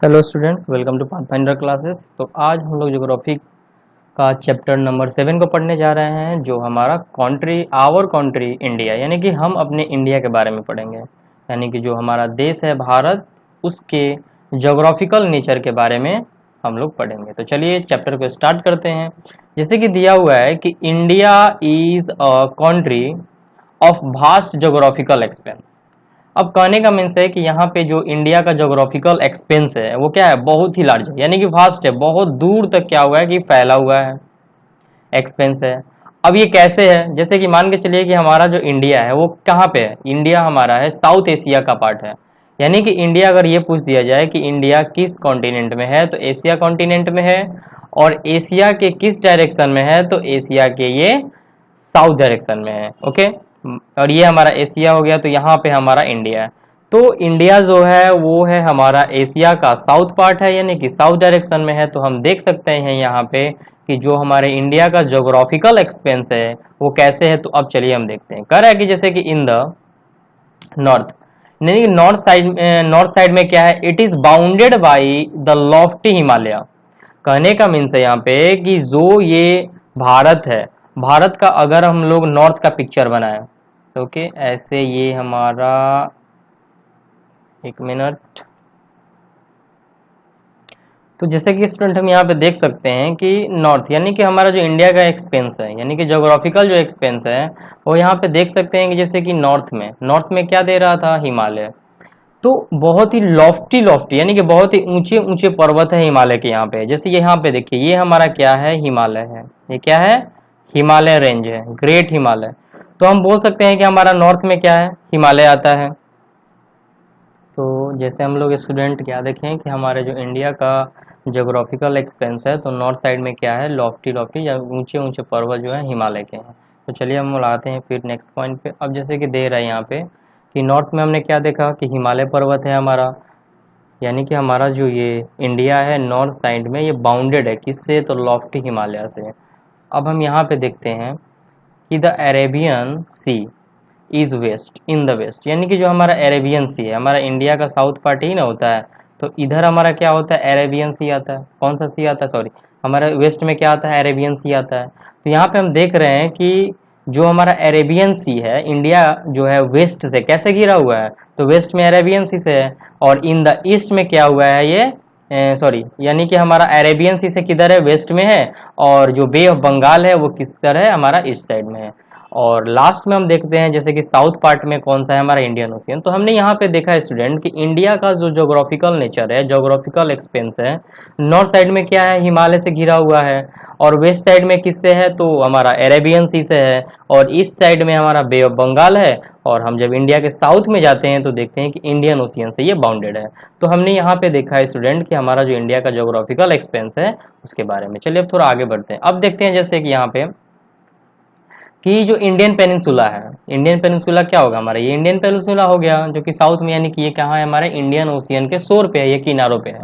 Hello students, welcome to Pathfinder classes. तो आज हम लोग ज्योग्राफी का चैप्टर नंबर 7 को पढ़ने जा रहे हैं, जो हमारा आवर कंट्री इंडिया, यानी कि हम अपने इंडिया के बारे में पढ़ेंगे। यानी कि जो हमारा देश है भारत, उसके ज्योग्राफिकल नेचर के बारे में हम लोग पढ़ेंगे। तो चलिए चैप्टर को स्टार्ट करते हैं। जैसे कि दिया हुआ है कि India is a country of vast geographical expense. अब कहने का मीन्स है कि यहाँ पे जो इंडिया का ज्योग्राफिकल एक्सपेंस है वो क्या है, बहुत ही लार्ज है, यानी कि वास्ट है, बहुत दूर तक क्या हुआ है कि फैला हुआ है, एक्सपेंस है। अब ये कैसे है, जैसे कि मान के चलिए कि हमारा जो इंडिया है वो कहाँ पे है। इंडिया हमारा है साउथ एशिया का पार्ट है। यानी कि इंडिया, अगर ये पूछ दिया जाए कि इंडिया किस कॉन्टिनेंट में है, तो एशिया कॉन्टिनेंट में है। और एशिया के किस डायरेक्शन में है, तो एशिया के ये साउथ डायरेक्शन में है। ओके, और ये हमारा एशिया हो गया, तो यहाँ पे हमारा इंडिया है। तो इंडिया जो है वो है हमारा एशिया का साउथ पार्ट है, यानी कि साउथ डायरेक्शन में है। तो हम देख सकते हैं यहाँ पे कि जो हमारे इंडिया का ज्योग्राफिकल एक्सपेंस है वो कैसे है। तो अब चलिए हम देखते हैं। कह रहा है कि जैसे कि इन द नॉर्थ, यानी कि नॉर्थ साइड में क्या है, it is bounded by the Lofty Himalaya. कहने का मीन्स है यहाँ पे कि जो ये भारत है, भारत का अगर हम लोग नॉर्थ का पिक्चर बनाए, तो ओके ऐसे ये हमारा, एक मिनट। तो जैसे कि स्टूडेंट हम यहाँ पे देख सकते हैं कि नॉर्थ, यानी कि हमारा जो इंडिया का एक्सपेंस है, यानी कि ज्योग्राफिकल जो एक्सपेंस है, वो यहाँ पे देख सकते हैं कि जैसे कि नॉर्थ में क्या दे रहा था, हिमालय। तो बहुत ही लॉफ्टी लॉफ्टी, यानी कि बहुत ही ऊंचे ऊंचे पर्वत है हिमालय के यहाँ पे। जैसे यहाँ पे देखिए, ये हमारा क्या है, हिमालय है। ये क्या है, हिमालय रेंज है, ग्रेट हिमालय। तो हम बोल सकते हैं कि हमारा नॉर्थ में क्या है, हिमालय आता है। तो जैसे हम लोग स्टूडेंट क्या देखें कि हमारे जो इंडिया का ज्योग्राफिकल एक्सपेंस है, तो नॉर्थ साइड में क्या है, लॉफ्टी लॉफ्टी या ऊंचे ऊंचे पर्वत जो है हिमालय के हैं। तो चलिए हम लाते हैं फिर नेक्स्ट पॉइंट पे। अब जैसे कि दे रहा है यहाँ पे कि नॉर्थ में हमने क्या देखा कि हिमालय पर्वत है हमारा, यानी कि हमारा जो ये इंडिया है नॉर्थ साइड में ये बाउंडेड है किससे, तो लॉफ्टी हिमालय से। अब हम यहाँ पे देखते हैं कि the Arabian sea is west in the west, यानी कि जो हमारा अरेबियन सी है, हमारा इंडिया का साउथ पार्ट ही ना होता है, तो इधर हमारा क्या होता है, अरेबियन सी आता है। कौन सा सी आता है, सॉरी, हमारा वेस्ट में क्या आता है, अरेबियन सी आता है। तो यहाँ पे हम देख रहे हैं कि जो हमारा अरेबियन सी है, इंडिया जो है वेस्ट से कैसे घिरा हुआ है, तो वेस्ट में अरेबियन सी से है। और इन द ईस्ट में क्या हुआ है, ये सॉरी, यानी कि हमारा अरेबियन सी से किधर है, वेस्ट में है। और जो बे ऑफ बंगाल है वो किस तरह है, हमारा ईस्ट साइड में है। और लास्ट में हम देखते हैं जैसे कि साउथ पार्ट में कौन सा है, हमारा इंडियन ओशियन। तो हमने यहाँ पे देखा है स्टूडेंट कि इंडिया का जो ज्योग्राफिकल नेचर है, ज्योग्राफिकल एक्सपेंस है, नॉर्थ साइड में क्या है, हिमालय से घिरा हुआ है। और वेस्ट साइड में किससे है, तो हमारा अरेबियन सी से है। और ईस्ट साइड में हमारा बे ऑफ बंगाल है। और हम जब इंडिया के साउथ में जाते हैं तो देखते हैं कि इंडियन ओशियन से ये बाउंडेड है। तो हमने यहाँ पे देखा है स्टूडेंट कि हमारा जो इंडिया का ज्योग्राफिकल एक्सपेंस है उसके बारे में। चलिए अब थोड़ा आगे बढ़ते हैं। अब देखते हैं जैसे कि यहाँ पे कि जो इंडियन पेनिनसुला है, इंडियन पेनिनसुला क्या होगा हमारा, ये इंडियन पेनिनसुला हो गया जो कि साउथ में, यानी कि ये कहाँ है, हमारे इंडियन ओशियन के शोर पे है, ये किनारों पे है।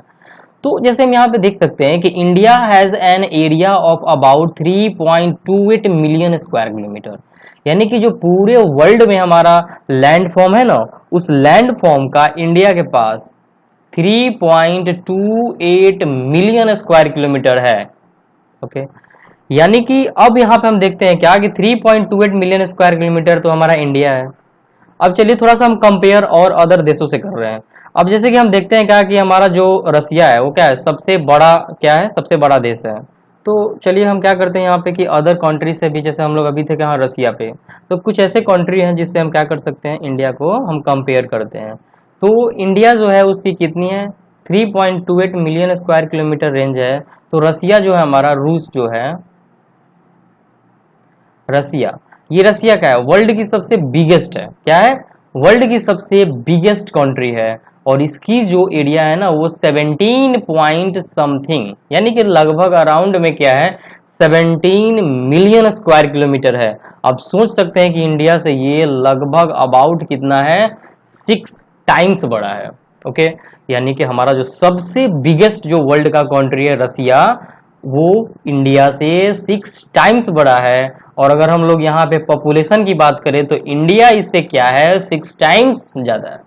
तो जैसे हम यहाँ पे देख सकते हैं कि India has an area of about 3.28 million square kilometre, यानी कि जो पूरे वर्ल्ड में हमारा लैंड फॉर्म है ना, उस लैंड फॉर्म का इंडिया के पास 3.28 मिलियन स्क्वायर किलोमीटर है। ओके, यानी कि अब यहाँ पे हम देखते हैं क्या कि 3.28 मिलियन स्क्वायर किलोमीटर तो हमारा इंडिया है। अब चलिए थोड़ा सा हम कंपेयर और अदर देशों से कर रहे हैं। अब जैसे कि हम देखते हैं क्या कि हमारा जो रसिया है वो क्या है, सबसे बड़ा क्या है, सबसे बड़ा देश है। तो चलिए हम क्या करते हैं यहाँ पे कि अदर कंट्री से भी, जैसे हम लोग अभी थे कहाँ, रसिया पे, तो कुछ ऐसे कंट्री हैं जिससे हम क्या कर सकते हैं, इंडिया को हम कंपेयर करते हैं। तो इंडिया जो है उसकी कितनी है, 3.28 मिलियन स्क्वायर किलोमीटर रेंज है। तो रसिया जो है हमारा, रूस जो है, रसिया, ये रसिया का है, वर्ल्ड की सबसे बिगेस्ट है, क्या है, वर्ल्ड की सबसे बिगेस्ट कंट्री है। और इसकी जो एरिया है ना वो 17 पॉइंट समथिंग, यानी कि लगभग अराउंड में क्या है, 17 मिलियन स्क्वायर किलोमीटर है। अब सोच सकते हैं कि इंडिया से ये लगभग अबाउट कितना है, 6 टाइम्स बड़ा है। ओके, यानी कि हमारा जो सबसे बिगेस्ट जो वर्ल्ड का कंट्री है रसिया, वो इंडिया से 6 टाइम्स बड़ा है। और अगर हम लोग यहाँ पे पॉपुलेशन की बात करें तो इंडिया इससे क्या है, 6 टाइम्स ज्यादा है।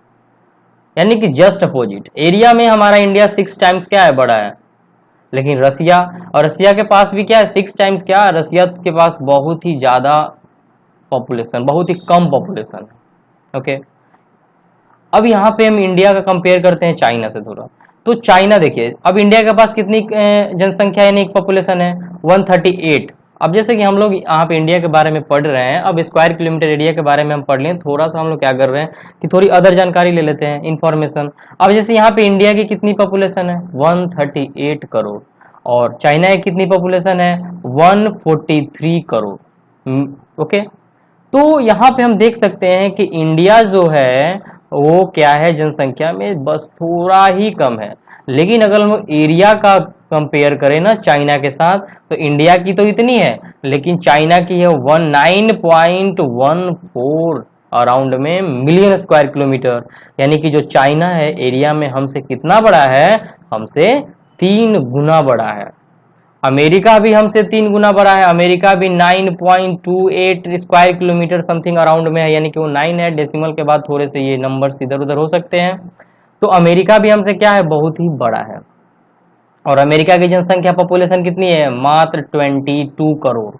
यानी कि जस्ट अपोजिट एरिया में हमारा इंडिया 6 टाइम्स क्या है, बड़ा है। लेकिन रसिया, और रसिया के पास भी क्या है, 6 टाइम्स क्या है, रसिया के पास बहुत ही ज्यादा पॉपुलेशन, बहुत ही कम पॉपुलेशन है। ओके, अब यहाँ पे हम इंडिया का कंपेयर करते हैं चाइना से थोड़ा। तो चाइना देखिए, अब इंडिया के पास कितनी जनसंख्या यानी पॉपुलेशन है, 138। अब जैसे कि हम लोग यहाँ पे इंडिया के बारे में पढ़ रहे हैं, अब स्क्वायर किलोमीटर एरिया के बारे में हम पढ़ लें, थोड़ा सा हम लोग क्या कर रहे हैं कि थोड़ी अदर जानकारी ले लेते हैं, इंफॉर्मेशन। अब जैसे यहाँ पे इंडिया की कितनी पॉपुलेशन है, 138 करोड़, और चाइना की कितनी पॉपुलेशन है, 143 करोड़। ओके, तो यहाँ पे हम देख सकते हैं कि इंडिया जो है वो क्या है, जनसंख्या में बस थोड़ा ही कम है। लेकिन अगर हम एरिया का कंपेयर करें ना चाइना के साथ, तो इंडिया की तो इतनी है, लेकिन चाइना की है 19.14 अराउंड में मिलियन स्क्वायर किलोमीटर। यानी कि जो चाइना है एरिया में हमसे कितना बड़ा है, हमसे 3 गुना बड़ा है। अमेरिका भी हमसे 3 गुना बड़ा है, अमेरिका भी 9.28 स्क्वायर किलोमीटर समथिंग अराउंड में है, यानी कि वो 9 है, डेसिमल के बाद थोड़े से ये नंबर्स इधर उधर हो सकते हैं। तो अमेरिका भी हमसे क्या है, बहुत ही बड़ा है। और अमेरिका की जनसंख्या पॉपुलेशन कितनी है, मात्र 22 करोड़,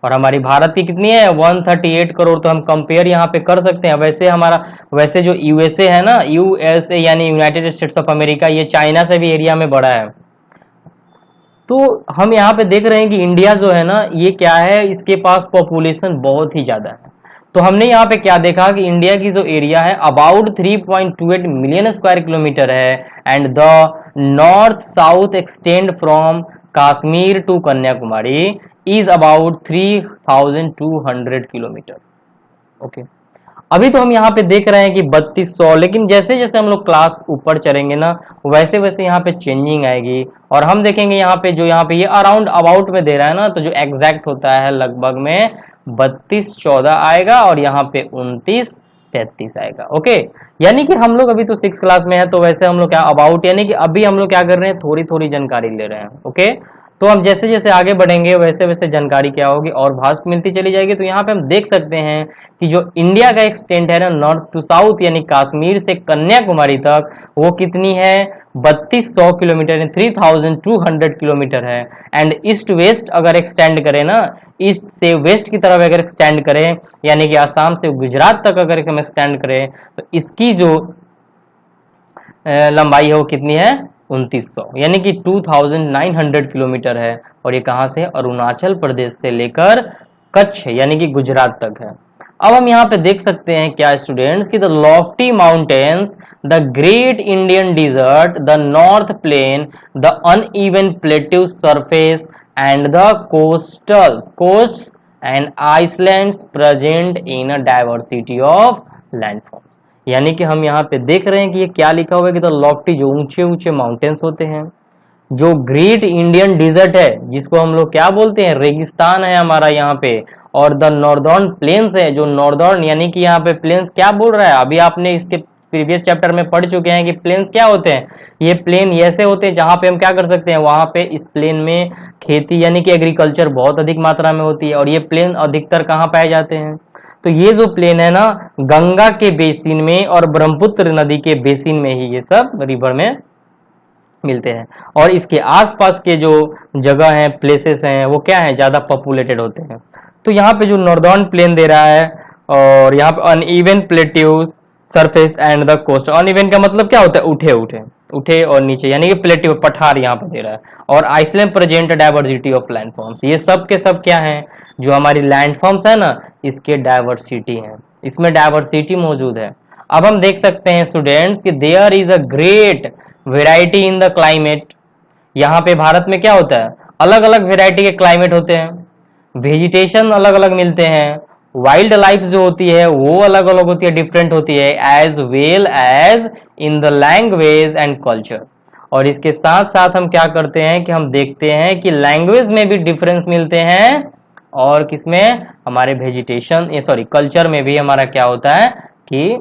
और हमारी भारत की कितनी है, 138 करोड़। तो हम कंपेयर यहाँ पे कर सकते हैं। वैसे जो यूएसए है ना, यूएसए यानी यूनाइटेड स्टेट्स ऑफ अमेरिका, ये चाइना से भी एरिया में बड़ा है। तो हम यहाँ पे देख रहे हैं कि इंडिया जो है ना, ये क्या है, इसके पास पॉपुलेशन बहुत ही ज्यादा है। तो हमने यहाँ पे क्या देखा कि इंडिया की जो एरिया है अबाउट 3.28 मिलियन स्क्वायर किलोमीटर है, and the north south extend from Kashmir to Kanyakumari is about 3200 kilometre. Okay, अभी तो हम यहाँ पे देख रहे हैं कि 3200, लेकिन जैसे जैसे हम लोग क्लास ऊपर चढ़ेंगे ना, वैसे वैसे यहाँ पे चेंजिंग आएगी, और हम देखेंगे यहाँ पे ये अराउंड अबाउट में दे रहा है ना, तो जो एग्जैक्ट होता है लगभग में 3214 आएगा, और यहाँ पे 2933 आएगा। ओके, यानी कि हम लोग अभी तो 6 क्लास में है, तो वैसे हम लोग क्या अबाउट, यानी कि अभी हम लोग क्या कर रहे हैं, थोड़ी थोड़ी जानकारी ले रहे हैं। ओके, तो हम जैसे जैसे आगे बढ़ेंगे वैसे वैसे जानकारी क्या होगी और भास्ट मिलती चली जाएगी। तो यहाँ पे हम देख सकते हैं कि जो इंडिया का एक्सटेंट है ना, नॉर्थ टू साउथ यानी कश्मीर से कन्याकुमारी तक, वो कितनी है, 3200 किलोमीटर, 3200 किलोमीटर है। एंड ईस्ट वेस्ट अगर एक्सटेंड करें ना, ईस्ट से वेस्ट की तरफ अगर एक्सटेंड करें, यानी कि आसाम से गुजरात तक अगर हम एक्सटेंड करें, तो इसकी जो लंबाई है वो कितनी है, 2900, यानी कि 2900 किलोमीटर है। और ये कहाँ से, अरुणाचल प्रदेश से लेकर कच्छ यानी कि गुजरात तक है। अब हम यहाँ पे देख सकते हैं क्या स्टूडेंट्स कि the lofty mountains, the great Indian desert, the north plain, the uneven plateau surface and the coasts and islands present in a diversity of landforms. यानी कि हम यहाँ पे देख रहे हैं कि ये क्या लिखा हुआ है कि द लॉफ्टी, जो ऊंचे ऊंचे माउंटेन्स होते हैं, जो ग्रेट इंडियन डिजर्ट है जिसको हम लोग क्या बोलते हैं, रेगिस्तान है हमारा यहाँ पे, और द नॉर्दर्न प्लेन्स है, जो नॉर्दर्न यानी कि यहाँ पे प्लेन्स क्या बोल रहा है, अभी आपने इसके प्रीवियस चैप्टर में पढ़ चुके हैं कि प्लेन्स क्या होते हैं। ये प्लेन ऐसे होते हैं जहां पे हम क्या कर सकते हैं, वहां पे इस प्लेन में खेती यानी कि एग्रीकल्चर बहुत अधिक मात्रा में होती है, और ये प्लेन अधिकतर कहाँ पाए जाते हैं, तो ये जो प्लेन है ना, गंगा के बेसिन में और ब्रह्मपुत्र नदी के बेसिन में ही ये सब रिवर में मिलते हैं। और इसके आसपास के जो जगह हैं, प्लेसेस हैं, वो क्या है, ज्यादा पॉपुलेटेड होते हैं। तो यहाँ पे जो नॉर्दर्न प्लेन दे रहा है, और यहाँ पे uneven plateau surface and the coast. Uneven का मतलब क्या होता है, उठे उठे उठे और नीचे, यानी कि प्लेट्यू पठार यहाँ पे दे रहा है। और island present diversity of landforms, ये सब के सब क्या है, जो हमारी लैंडफॉर्म्स है ना, इसके डाइवर्सिटी है, इसमें डाइवर्सिटी मौजूद है। अब हम देख सकते हैं स्टूडेंट्स कि there is a great variety in the climate. यहाँ पे भारत में क्या होता है, अलग अलग वेराइटी के क्लाइमेट होते हैं, वेजिटेशन अलग अलग मिलते हैं, वाइल्ड लाइफ जो होती है वो अलग अलग होती है, डिफरेंट होती है, as well as in the language and culture. और इसके साथ साथ हम क्या करते हैं कि हम देखते हैं कि लैंग्वेज में भी डिफरेंस मिलते हैं, और किसमें, हमारे वेजिटेशन कल्चर में भी हमारा क्या होता है कि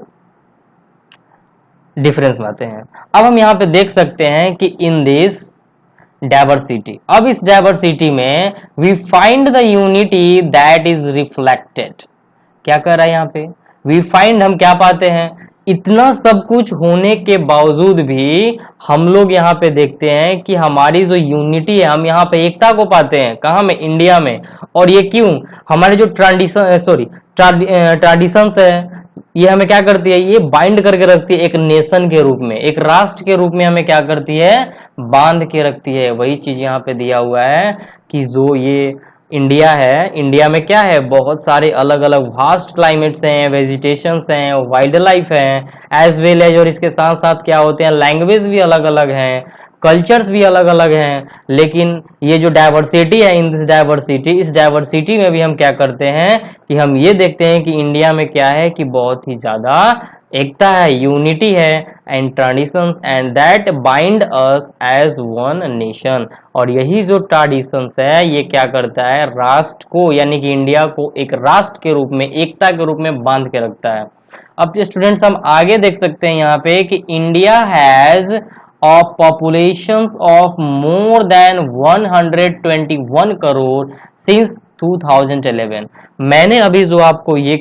डिफरेंस आते हैं। अब हम यहाँ पे देख सकते हैं कि इन दिस डाइवर्सिटी, अब इस डाइवर्सिटी में we find the unity that is reflected. क्या कर रहा है यहाँ पे, वी फाइंड, हम क्या पाते हैं, इतना सब कुछ होने के बावजूद भी हम लोग यहाँ पे देखते हैं कि हमारी जो यूनिटी है, हम यहाँ पे एकता को पाते हैं कहाँ में, इंडिया में। और ये क्यों? हमारे जो ट्रेडिशंस है, ये हमें क्या करती है, ये बाइंड करके रखती है एक नेशन के रूप में, एक राष्ट्र के रूप में हमें क्या करती है, बांध के रखती है। वही चीज यहाँ पे दिया हुआ है कि जो ये इंडिया है, इंडिया में क्या है, बहुत सारे अलग अलग वास्ट क्लाइमेट्स हैं, वेजिटेशंस हैं, वाइल्ड लाइफ हैं एज वेल एज, और इसके साथ साथ क्या होते हैं, लैंग्वेज भी अलग अलग हैं, कल्चर्स भी अलग अलग हैं। लेकिन ये जो डाइवर्सिटी है, इन दिस डाइवर्सिटी, इस डाइवर्सिटी में भी हम क्या करते हैं कि हम ये देखते हैं कि इंडिया में क्या है कि बहुत ही ज्यादा एकता है, यूनिटी है and traditions, and that bind us as one nation. और यही जो ट्रेडिशंस है ये क्या करता है, राष्ट्र को यानी कि इंडिया को एक राष्ट्र के रूप में, एकता के रूप में बांध के रखता है। अब स्टूडेंट्स हम आगे देख सकते हैं यहाँ पे कि India has of populations of more than 121 crore since 2011। मैंने अभी जो आपको ये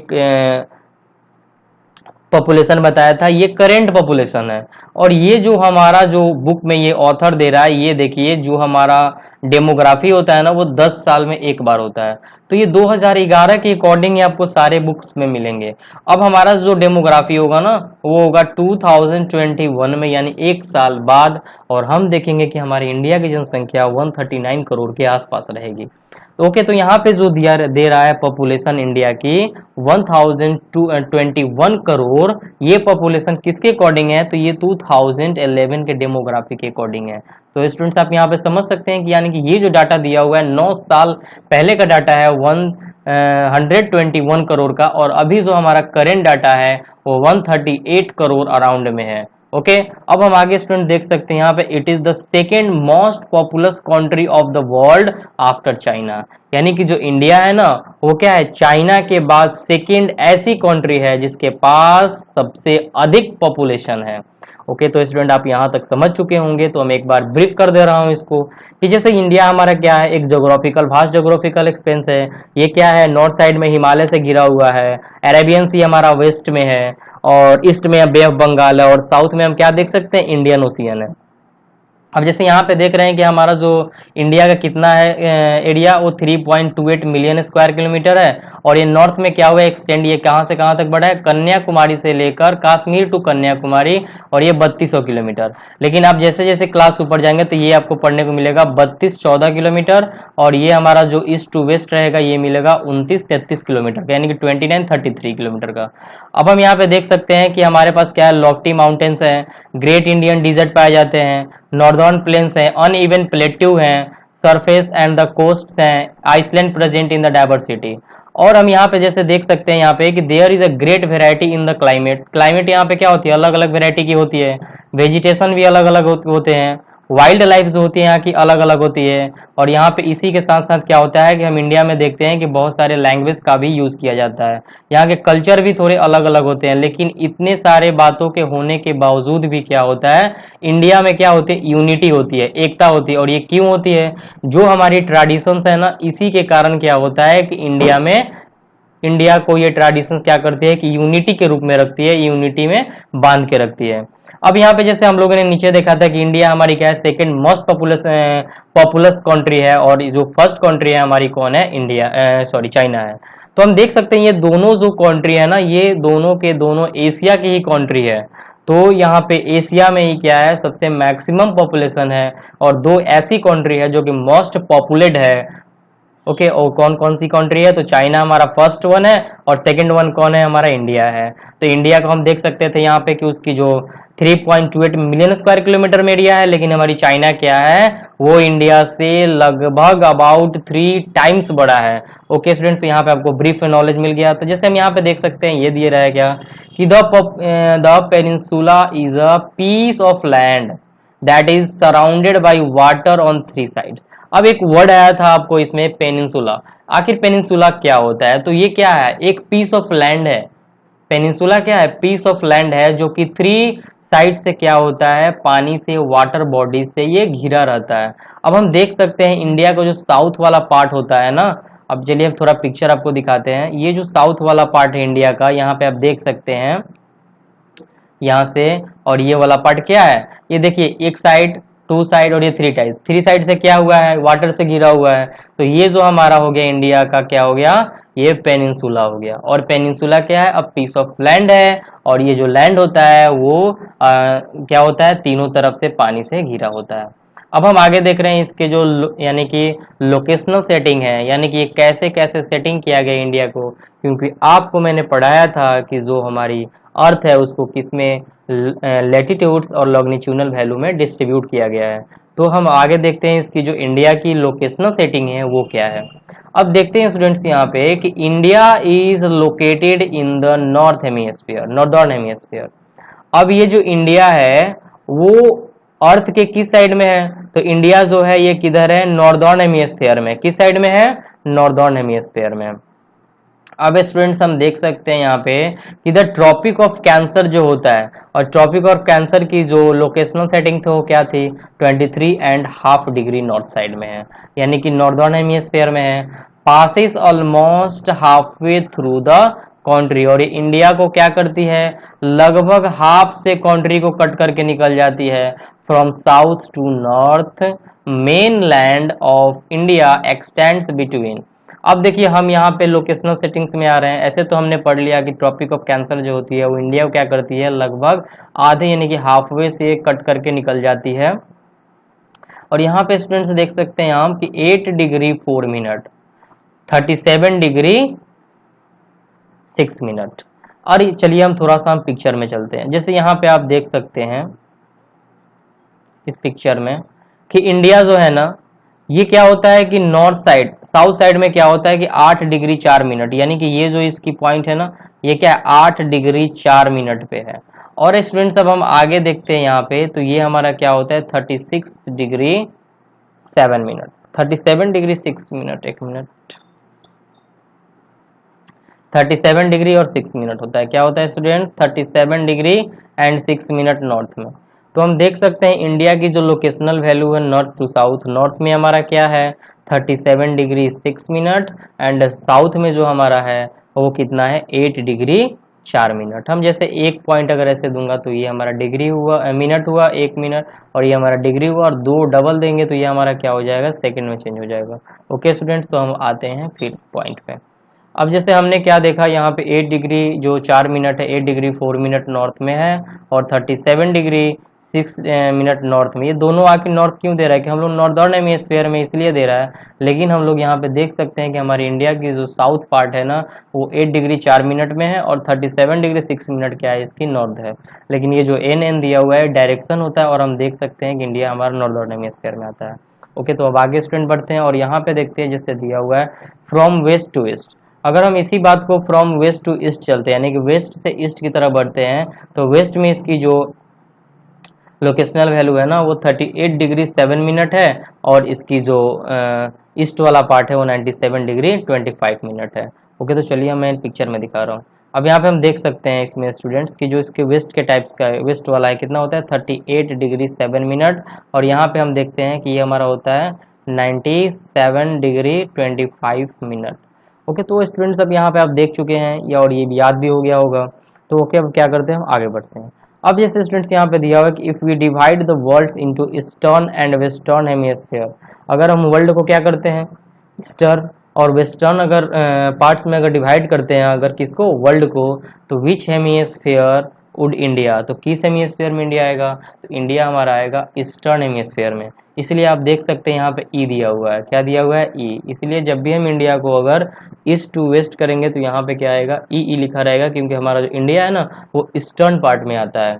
पॉपुलेशन बताया था, ये करेंट पॉपुलेशन है। और ये जो हमारा जो बुक में ये ऑथर दे रहा है, ये देखिए जो हमारा डेमोग्राफी होता है ना, वो 10 साल में एक बार होता है। तो ये 2011 के अकॉर्डिंग आपको सारे बुक्स में मिलेंगे। अब हमारा जो डेमोग्राफी होगा ना, वो होगा 2021 में, यानी एक साल बाद। और हम देखेंगे कि हमारे इंडिया की जनसंख्या 139 करोड़ के आसपास रहेगी। ओके, तो यहाँ पे जो दिया दे रहा है पॉपुलेशन इंडिया की 1021 करोड़, ये पॉपुलेशन किसके अकॉर्डिंग है, तो ये 2011 के डेमोग्राफी के अकॉर्डिंग है। तो स्टूडेंट्स आप यहाँ पे समझ सकते हैं कि यानी कि ये जो डाटा दिया हुआ है 9 साल पहले का डाटा है 121 करोड़ का, और अभी जो हमारा करेंट डाटा है वो 138 करोड़ अराउंड में है। ओके, अब हम आगे स्टूडेंट देख सकते हैं यहाँ पे, it is the second most populous country of the world after China. यानी कि जो इंडिया है ना, वो क्या है, चाइना के बाद सेकेंड ऐसी कंट्री है जिसके पास सबसे अधिक पॉपुलेशन है। ओके, तो स्टूडेंट आप यहाँ तक समझ चुके होंगे। तो मैं एक बार ब्रीफ कर दे रहा हूँ इसको कि जैसे इंडिया हमारा क्या है, एक जोग्राफिकल, वास्ट जोग्राफिकल एक्सपेंस है। ये क्या है, नॉर्थ साइड में हिमालय से घिरा हुआ है, अरेबियन सी हमारा वेस्ट में है, और ईस्ट में बे ऑफ बंगाल है, और साउथ में हम क्या देख सकते हैं, इंडियन ओशियन है। अब जैसे यहाँ पे देख रहे हैं कि हमारा जो इंडिया का कितना है एरिया, वो 3.28 मिलियन स्क्वायर किलोमीटर है। और ये नॉर्थ में क्या हुआ है, एक्सटेंड, ये कहाँ से कहाँ तक बढ़ा है, कन्याकुमारी से लेकर कश्मीर टू कन्याकुमारी, और ये 3200 किलोमीटर। लेकिन आप जैसे जैसे क्लास ऊपर जाएंगे तो ये आपको पढ़ने को मिलेगा 3214 किलोमीटर, और ये हमारा जो ईस्ट टू वेस्ट रहेगा ये मिलेगा 2933 किलोमीटर का, यानी कि 2933 किलोमीटर का। अब हम यहाँ पे देख सकते हैं कि हमारे पास क्या है, लॉफ्टी माउंटेन्स है, ग्रेट इंडियन डिजर्ट पाए जाते हैं, नॉर्दर्न प्लेन्स हैं, अनइवन प्लेट्यू हैं, सरफेस एंड द कोस्ट हैं, island present in the diversity. और हम यहाँ पे जैसे देख सकते हैं यहाँ पे कि there is a great variety in the climate. Climate यहाँ पे क्या होती है, अलग अलग वेराइटी की होती है, वेजिटेशन भी अलग अलग होते हैं, वाइल्ड लाइफ जो होती है यहाँ की अलग अलग होती है। और यहाँ पे इसी के साथ साथ क्या होता है कि हम इंडिया में देखते हैं कि बहुत सारे लैंग्वेज का भी यूज किया जाता है, यहाँ के कल्चर भी थोड़े अलग अलग होते हैं। लेकिन इतने सारे बातों के होने के बावजूद भी क्या होता है, इंडिया में क्या होती है, यूनिटी होती है, एकता होती है। और ये क्यों होती है, जो हमारी ट्रेडिशंस है ना, इसी के कारण क्या होता है कि इंडिया को ये ट्रेडिशन क्या करती है कि यूनिटी के रूप में रखती है, यूनिटी में बांध के रखती है। अब यहाँ पे जैसे हम लोगों ने नीचे देखा था कि इंडिया हमारी क्या है, सेकंड मोस्ट पॉपुलस कंट्री है, और जो फर्स्ट कंट्री है हमारी कौन है, इंडिया, सॉरी चाइना है। तो हम देख सकते हैं ये दोनों जो कंट्री है ना, ये दोनों के दोनों एशिया की ही कंट्री है। तो यहाँ पे एशिया में ही क्या है, सबसे मैक्सिमम पॉपुलेशन है, और दो ऐसी कंट्री है जो कि मोस्ट पॉपुलेट है। ओके, और कौन कौन सी कंट्री है, तो चाइना हमारा फर्स्ट वन है, और सेकंड वन कौन है, हमारा इंडिया है। तो इंडिया को हम देख सकते थे यहाँ पे कि उसकी जो 3.28 मिलियन स्क्वायर किलोमीटर में एरिया है, लेकिन हमारी चाइना क्या है, वो इंडिया से लगभग अबाउट 3 टाइम्स बड़ा है। ओके स्टूडेंट, तो यहाँ पे आपको ब्रीफ नॉलेज मिल गया। तो जैसे हम यहाँ पे देख सकते हैं, ये दिए रहा है क्या कि the peninsula is a piece of land that is surrounded by water on 3 sides. अब एक वर्ड आया था आपको इसमें, पेनिनसुला। आखिर पेनिनसुला क्या होता है, तो ये क्या है, एक पीस ऑफ लैंड है। पेनिनसुला क्या है, पीस ऑफ लैंड है, जो कि 3 साइड से क्या होता है, पानी से, वाटर बॉडी से ये घिरा रहता है। अब हम देख सकते हैं इंडिया का जो साउथ वाला पार्ट होता है ना, अब चलिए हम थोड़ा पिक्चर आपको दिखाते हैं। ये जो साउथ वाला पार्ट है इंडिया का, यहाँ पे आप देख सकते हैं यहाँ से, और ये वाला पार्ट क्या है, ये देखिए एक साइड, टू साइड और ये थ्री साइड से क्या हुआ है, वाटर से घिरा हुआ है। तो ये जो हमारा हो गया इंडिया का क्या हो गया, ये पेनिनसुला हो गया। और पेनिनसुला क्या है, अब पीस ऑफ लैंड है, और ये जो लैंड होता है वो क्या होता है, तीनों तरफ से पानी से घिरा होता है। अब हम आगे देख रहे हैं इसके जो यानी कि लोकेशनल सेटिंग है, यानी कि ये कैसे कैसे सेटिंग किया गया इंडिया को, क्योंकि आपको मैंने पढ़ाया था कि जो हमारी अर्थ है उसको किसमें लेटिट्यूड्स और लॉन्गिट्यूडनल वैल्यू में डिस्ट्रीब्यूट किया गया है। तो हम आगे देखते हैं इसकी जो इंडिया की लोकेशनल सेटिंग है वो क्या है। अब देखते हैं स्टूडेंट्स यहाँ पे कि India is located in the north hemisphere, northern hemisphere. अब ये जो इंडिया है वो अर्थ के किस साइड में है, तो इंडिया जो है ये किधर है, नॉर्दर्न हेमिस्फीयर में। किस साइड में है, नॉर्दर्न हेमिस्फीयर में। अब स्टूडेंट्स हम देख सकते हैं यहाँ पे कि द ट्रॉपिक ऑफ कैंसर जो होता है, और ट्रॉपिक ऑफ कैंसर की जो लोकेशनल सेटिंग थी वो क्या थी, 23.5 डिग्री नॉर्थ साइड में है, यानी कि नॉर्दर्न हेमिस्फीयर में है। Passes almost half way through the country, और ये इंडिया को क्या करती है, लगभग हाफ से कंट्री को कट करके निकल जाती है। From south to north main land of India extends between. अब देखिए हम यहाँ पे लोकेशनल सेटिंग्स में आ रहे हैं। ऐसे तो हमने पढ़ लिया कि ट्रॉपिक ऑफ कैंसर जो होती है वो इंडिया को क्या करती है, लगभग आधे यानी कि हाफ वे से कट करके निकल जाती है। और यहाँ पे स्टूडेंट्स देख सकते हैं हम कि 8 डिग्री 4 मिनट, 37 डिग्री 6 मिनट। और चलिए हम थोड़ा सा हम पिक्चर में चलते हैं। जैसे यहाँ पे आप देख सकते हैं इस पिक्चर में कि इंडिया जो है ना, ये क्या होता है कि नॉर्थ साइड, साउथ साइड में क्या होता है कि 8 डिग्री 4 मिनट, यानी कि ये जो इसकी पॉइंट है ना, ये क्या है, 8 डिग्री 4 मिनट पे है। और स्टूडेंट्स अब हम आगे देखते हैं यहाँ पे, तो ये हमारा क्या होता है, 36 डिग्री 7 मिनट, 37 डिग्री 6 मिनट, एक मिनट, 37 डिग्री और 6 मिनट होता है। क्या होता है student, 37 degree and 6 minute north में। तो हम देख सकते हैं इंडिया की जो लोकेशनल वैल्यू है नॉर्थ टू साउथ, नॉर्थ में हमारा क्या है, 37 डिग्री 6 मिनट, एंड साउथ में जो हमारा है वो कितना है, 8 डिग्री 4 मिनट। हम जैसे एक पॉइंट अगर ऐसे दूंगा तो ये हमारा डिग्री हुआ, मिनट हुआ 1 मिनट, और ये हमारा डिग्री हुआ, और दो डबल देंगे तो ये हमारा क्या हो जाएगा, सेकंड में चेंज हो जाएगा। ओके स्टूडेंट्स, तो हम आते हैं फिर पॉइंट पे। अब जैसे हमने क्या देखा यहाँ पे 8 डिग्री जो 4 मिनट है, 8 डिग्री 4 मिनट नॉर्थ में है, और 37 डिग्री 6 मिनट नॉर्थ में। ये दोनों आके नॉर्थ क्यों दे रहा है कि हम लोग नॉर्दर्न हेमिस्फीयर में इसलिए दे रहा है, लेकिन हम लोग यहाँ पे देख सकते हैं कि हमारी इंडिया की जो साउथ पार्ट है ना वो 8 डिग्री 4 मिनट में है, और 37 डिग्री 6 मिनट क्या है, इसकी नॉर्थ है। लेकिन ये जो एन दिया हुआ है डायरेक्शन होता है, और हम देख सकते हैं कि इंडिया हमारा नॉर्दर्न हेमिस्फीयर में आता है। ओके, तो अब आगे स्टूडेंट बढ़ते हैं, और यहाँ पे देखते हैं जैसे दिया हुआ है फ्रॉम वेस्ट टू ईस्ट। अगर हम इसी बात को फ्रॉम वेस्ट टू ईस्ट चलते हैं, यानी कि वेस्ट से ईस्ट की तरफ बढ़ते हैं, तो वेस्ट में इसकी जो लोकेशनल वैल्यू है ना वो 38 डिग्री 7 मिनट है, और इसकी जो ईस्ट वाला पार्ट है वो 97 डिग्री 25 मिनट है। ओके, तो चलिए मैं पिक्चर में दिखा रहा हूँ। अब यहाँ पे हम देख सकते हैं इसमें स्टूडेंट्स की जो इसके वेस्ट के टाइप्स का वेस्ट वाला है कितना होता है, 38 डिग्री 7 मिनट, और यहाँ पे हम देखते हैं कि ये हमारा होता है 97 डिग्री 25 मिनट। ओके, तो स्टूडेंट्स अब यहाँ पे आप देख चुके हैं या, और ये भी याद भी हो गया होगा। तो ओके, अब क्या करते हैं, हम आगे बढ़ते हैं। अब जैसे स्टूडेंट्स यहाँ पे दिया हुआ है कि if we divide the world into eastern and western hemisphere, अगर हम वर्ल्ड को क्या करते हैं, ईस्टर्न और वेस्टर्न अगर पार्ट्स में अगर डिवाइड करते हैं अगर किसको, वर्ल्ड को, तो विच हेमिस्फीयर वुड इंडिया, तो किस हेमिस्फीयर में इंडिया आएगा, तो इंडिया हमारा आएगा ईस्टर्न हेमिस्फीयर में। इसलिए आप देख सकते हैं यहाँ पे ई दिया हुआ है, क्या दिया हुआ है, ई। इसलिए जब भी हम इंडिया को अगर ईस्ट टू वेस्ट करेंगे तो यहाँ पे क्या आएगा, ई लिखा रहेगा, क्योंकि हमारा जो इंडिया है ना वो ईस्टर्न पार्ट में आता है।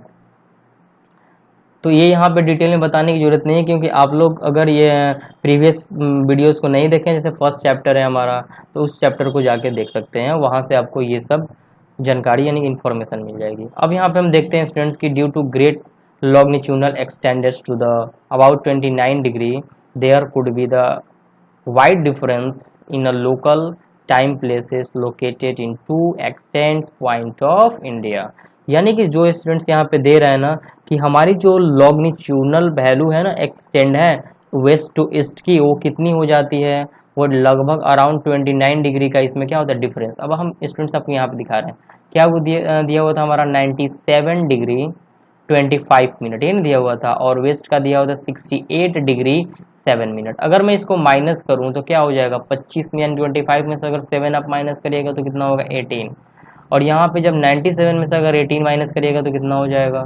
तो ये यहाँ पे डिटेल में बताने की जरूरत नहीं है, क्योंकि आप लोग अगर ये प्रीवियस वीडियोस को नहीं देखें, जैसे फर्स्ट चैप्टर है हमारा, तो उस चैप्टर को जाके देख सकते हैं, वहाँ से आपको ये सब जानकारी यानी इन्फॉर्मेशन मिल जाएगी। अब यहाँ पे हम देखते हैं स्टूडेंट्स की due to great longitudinal extends to the about 29 degree, there could be the wide difference in a local time places located in two extent point of India। यानी कि जो स्टूडेंट्स यहाँ पे दे रहे हैं ना कि हमारी जो लॉन्गिट्यूडनल वैल्यू है ना एक्सटेंड है वेस्ट टू ईस्ट की, वो कितनी हो जाती है, वो लगभग अराउंड 29 डिग्री का इसमें क्या होता है डिफरेंस। अब हम स्टूडेंट्स आपको यहाँ पे दिखा रहे हैं क्या वो दिया हुआ था हमारा 97 डिग्री 25 मिनट, ये नहीं दिया हुआ था, और वेस्ट का दिया हुआ था 68 डिग्री 7 मिनट। अगर मैं इसको माइनस करूं तो क्या हो जाएगा, 25 में यानी 25 में से अगर 7 आप माइनस करिएगा तो कितना होगा 18, और यहाँ पे जब 97 में से अगर 18 माइनस करिएगा तो कितना हो जाएगा,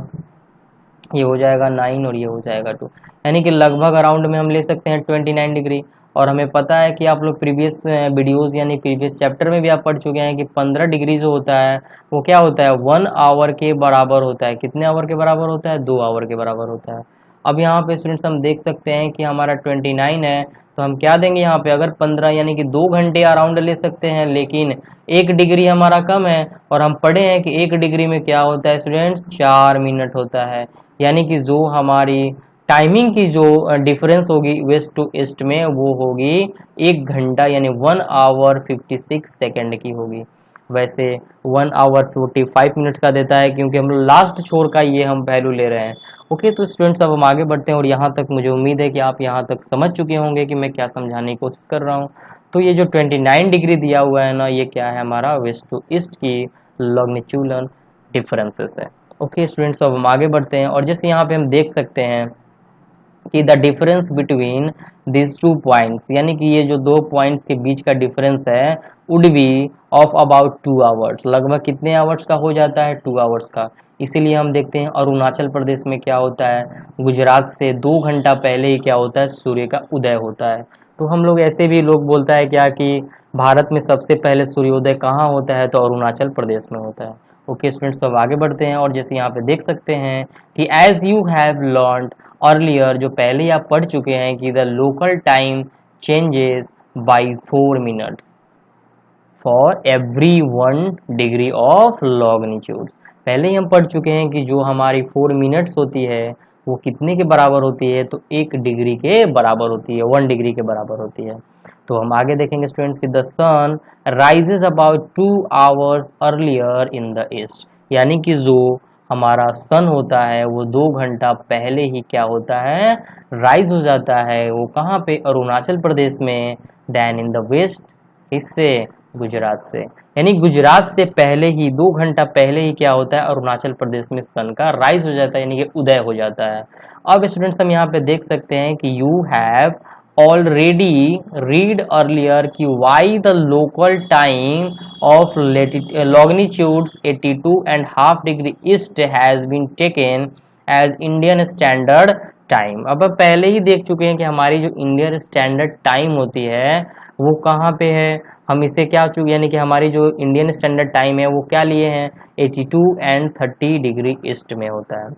ये हो जाएगा 9 और ये हो जाएगा 2, यानी कि लगभग अराउंड में हम ले सकते हैं 29 डिग्री। और हमें पता है कि आप लोग प्रीवियस वीडियोस यानी प्रीवियस चैप्टर में भी आप पढ़ चुके हैं कि 15 डिग्री जो होता है वो क्या होता है, 1 आवर के बराबर होता है। कितने आवर के बराबर होता है, 2 आवर के बराबर होता है। अब यहाँ पे स्टूडेंट्स हम देख सकते हैं कि हमारा 29 है, तो हम क्या देंगे यहाँ पे, अगर 15 यानी कि 2 घंटे अराउंड ले सकते हैं, लेकिन 1 डिग्री हमारा कम है, और हम पढ़े हैं कि 1 डिग्री में क्या होता है स्टूडेंट्स, 4 मिनट होता है। यानी कि जो हमारी टाइमिंग की जो डिफरेंस होगी वेस्ट टू ईस्ट में वो होगी 1 घंटा यानी 1 आवर 56 सेकेंड की होगी। वैसे 1 आवर 45 मिनट का देता है, क्योंकि हम लास्ट छोर का ये हम वैल्यू ले रहे हैं। ओके, तो स्टूडेंट्स अब हम आगे बढ़ते हैं, और यहाँ तक मुझे उम्मीद है कि आप यहाँ तक समझ चुके होंगे कि मैं क्या समझाने की कोशिश कर रहा हूँ। तो ये जो 29 डिग्री दिया हुआ है ना, ये क्या है, हमारा वेस्ट टू ईस्ट की लॉन्गिट्यूडल डिफरेंसेस है। ओके स्टूडेंट्स, तो अब हम आगे बढ़ते हैं, और जैसे यहाँ पे हम देख सकते हैं कि the difference between this two points, यानी कि ये जो दो पॉइंट्स के बीच का डिफरेंस है would be of about 2 hours, लगभग कितने आवर्स का हो जाता है, 2 आवर्स का। इसीलिए हम देखते हैं अरुणाचल प्रदेश में क्या होता है, गुजरात से 2 घंटा पहले ही क्या होता है, सूर्य का उदय होता है। तो हम लोग ऐसे भी लोग बोलता है क्या कि भारत में सबसे पहले सूर्योदय कहाँ होता है, तो अरुणाचल प्रदेश में होता है। ओके स्टूडेंट्स, तो अब आगे बढ़ते हैं, और जैसे यहाँ पे देख सकते हैं कि as you have learn earlier, जो पहले ही आप पढ़ चुके हैं कि the local time changes by 4 minutes for every 1 degree of longitude. पहले ही हम पढ़ चुके हैं कि जो हमारी 4 मिनट्स होती है वो कितने के बराबर होती है, तो 1 डिग्री के बराबर होती है, 1 डिग्री के बराबर होती है। तो हम आगे देखेंगे स्टूडेंट्स कि the sun rises about 2 hours earlier in the east, यानी कि जो हमारा सन होता है वो 2 घंटा पहले ही क्या होता है, राइज हो जाता है। वो कहाँ पे, अरुणाचल प्रदेश में, देन इन द वेस्ट, इससे गुजरात से, यानी गुजरात से पहले ही 2 घंटा पहले ही क्या होता है, अरुणाचल प्रदेश में सन का राइज हो जाता है, यानी कि उदय हो जाता है। अब स्टूडेंट्स हम यहाँ पे देख सकते हैं कि you have already read earlier कि why the local time of longitudes 82.5 degree east has been taken as Indian standard time. अब पहले ही देख चुके हैं कि हमारी जो इंडियन स्टैंडर्ड टाइम होती है वो कहाँ पे है, हम इसे क्या चुके, यानी कि हमारी जो इंडियन स्टैंडर्ड टाइम है वो क्या लिए हैं, 82 एंड 30 डिग्री ईस्ट में होता है।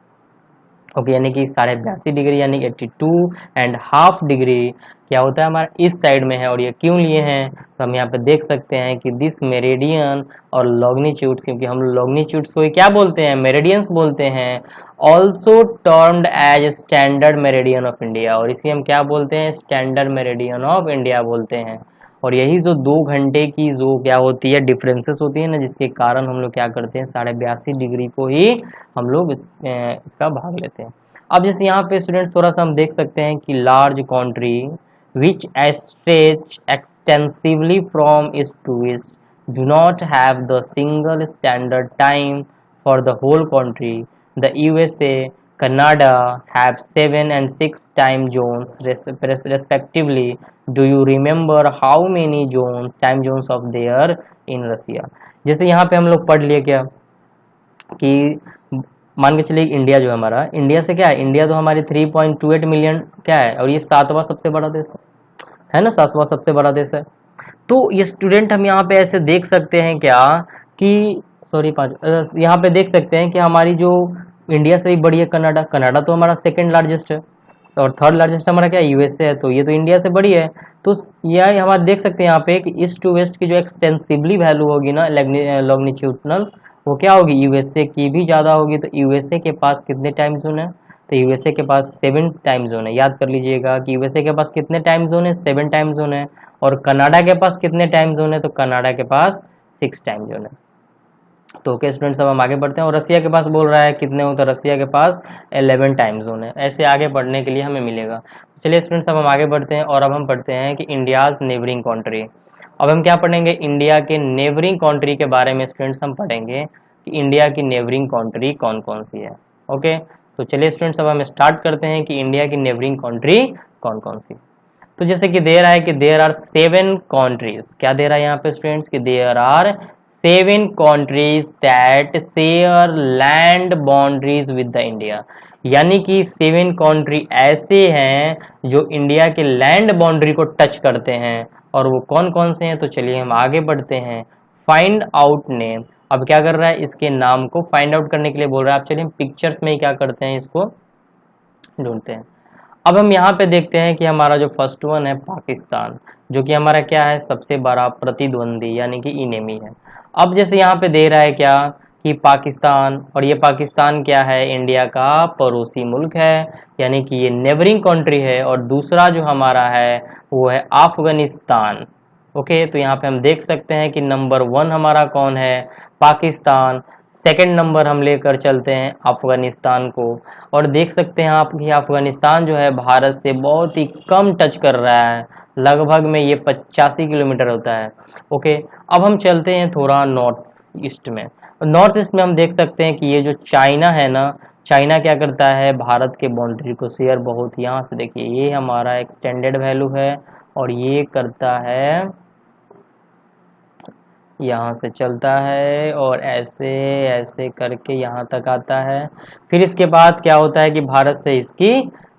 ओके, यानी कि 82.5 डिग्री यानी 82.5 डिग्री क्या होता है हमारा इस साइड में है। और ये क्यों लिए हैं, तो हम यहाँ पे देख सकते हैं कि दिस मेरिडियन और लॉन्गिट्यूड्स, क्योंकि हम लॉन्गिट्यूड्स को क्या बोलते हैं, मेरिडियंस बोलते हैं, also termed as standard meridian of India, और इसे हम क्या बोलते हैं, स्टैंडर्ड मेरिडियन ऑफ इंडिया बोलते हैं। और यही जो 2 घंटे की जो क्या होती है डिफरेंसेस होती है ना, जिसके कारण हम लोग क्या करते हैं 82.5 डिग्री को ही हम लोग इसका भाग लेते हैं। अब जैसे यहाँ पे स्टूडेंट थोड़ा सा हम देख सकते हैं कि large country which stretch extensively from east to west do not have the single standard time for the whole country. The USA, Canada have 7 and 6 time zones respectively. Do you remember how many time zones of there in Russia? जैसे यहाँ पे हम लोग पढ़ लिए क्या कि मान के चलिए इंडिया जो है हमारा, इंडिया से क्या है, इंडिया तो हमारी 3.28 मिलियन क्या है, और ये 7वां सबसे बड़ा देश है ना, 7वां सबसे बड़ा देश है। तो ये स्टूडेंट हम यहाँ पे ऐसे देख सकते हैं क्या कि सॉरी 5, यहाँ पे देख सकते हैं कि हमारी जो इंडिया से भी बड़ी है कनाडा, कनाडा तो हमारा सेकंड लार्जेस्ट है, और थर्ड लार्जेस्ट हमारा क्या यूएसए है, तो ये तो इंडिया से बड़ी है। तो यह हमारे देख सकते हैं यहाँ पे कि ईस्ट टू वेस्ट की जो एक्सटेंसिवली वैल्यू होगी ना लॉन्गिट्यूडनल, वो क्या होगी, यूएसए की भी ज़्यादा होगी। तो यूएसए के पास कितने टाइम जोन है, तो यूएसए के पास 7 टाइम जोन है। याद कर लीजिएगा कि यूएसए के पास कितने टाइम जोन है, 7 टाइम जोन है। और कनाडा के पास कितने टाइम जोन है, तो कनाडा के पास 6 टाइम जोन है। तो ओके स्टूडेंट्स, अब हम आगे बढ़ते हैं, और रसिया के पास बोल रहा है कितने हो, तो रसिया के पास 11 टाइम जोन है। ऐसे आगे बढ़ने के लिए हमें मिलेगा। चलिए स्टूडेंट्स, अब हम आगे बढ़ते हैं, और अब हम पढ़ते हैं कि इंडियाज नेबरिंग कंट्री। अब हम क्या पढ़ेंगे, इंडिया के नेबरिंग कंट्री के बारे में स्टूडेंट्स हम पढ़ेंगे कि इंडिया की नेबरिंग कंट्री कौन कौन सी है। ओके, तो चलिए स्टूडेंट्स अब हम स्टार्ट करते हैं कि इंडिया की नेबरिंग कंट्री कौन कौन सी। तो जैसे कि दे रहा है कि देयर आर 7 कंट्रीज, क्या दे रहा है यहाँ पे स्टूडेंट्स कि there are 7 countries that share land boundaries with the India, यानी कि 7 कंट्री ऐसे हैं जो इंडिया के लैंड बाउंड्री को टच करते हैं, और वो कौन कौन से हैं। तो चलिए हम आगे बढ़ते हैं, फाइंड आउट नेम। अब क्या कर रहा है, इसके नाम को फाइंड आउट करने के लिए बोल रहा है। अब चलिए हम पिक्चर्स में ही क्या करते हैं, इसको ढूंढते हैं। अब हम यहाँ पे देखते हैं कि हमारा जो फर्स्ट वन है पाकिस्तान, जो कि हमारा क्या है, सबसे बड़ा प्रतिद्वंदी यानी कि इनेमी है। अब जैसे यहाँ पे दे रहा है क्या कि पाकिस्तान, और ये पाकिस्तान क्या है, इंडिया का पड़ोसी मुल्क है, यानी कि ये नेबरिंग कंट्री है। और दूसरा जो हमारा है वो है अफगानिस्तान। ओके, तो यहाँ पे हम देख सकते हैं कि नंबर 1 हमारा कौन है, पाकिस्तान। सेकंड नंबर हम लेकर चलते हैं अफगानिस्तान को, और देख सकते हैं आप कि अफगानिस्तान जो है भारत से बहुत ही कम टच कर रहा है, लगभग में ये 85 किलोमीटर होता है। ओके, अब हम चलते हैं थोड़ा नॉर्थ ईस्ट में। नॉर्थ ईस्ट में हम देख सकते हैं कि ये जो चाइना है ना, चाइना क्या करता है, भारत के बाउंड्री को शेयर बहुत, यहाँ से देखिए ये हमारा एक्सटेंडेड वैल्यू है, और ये करता है, यहाँ से चलता है और ऐसे ऐसे करके यहाँ तक आता है। फिर इसके बाद क्या होता है कि भारत से इसकी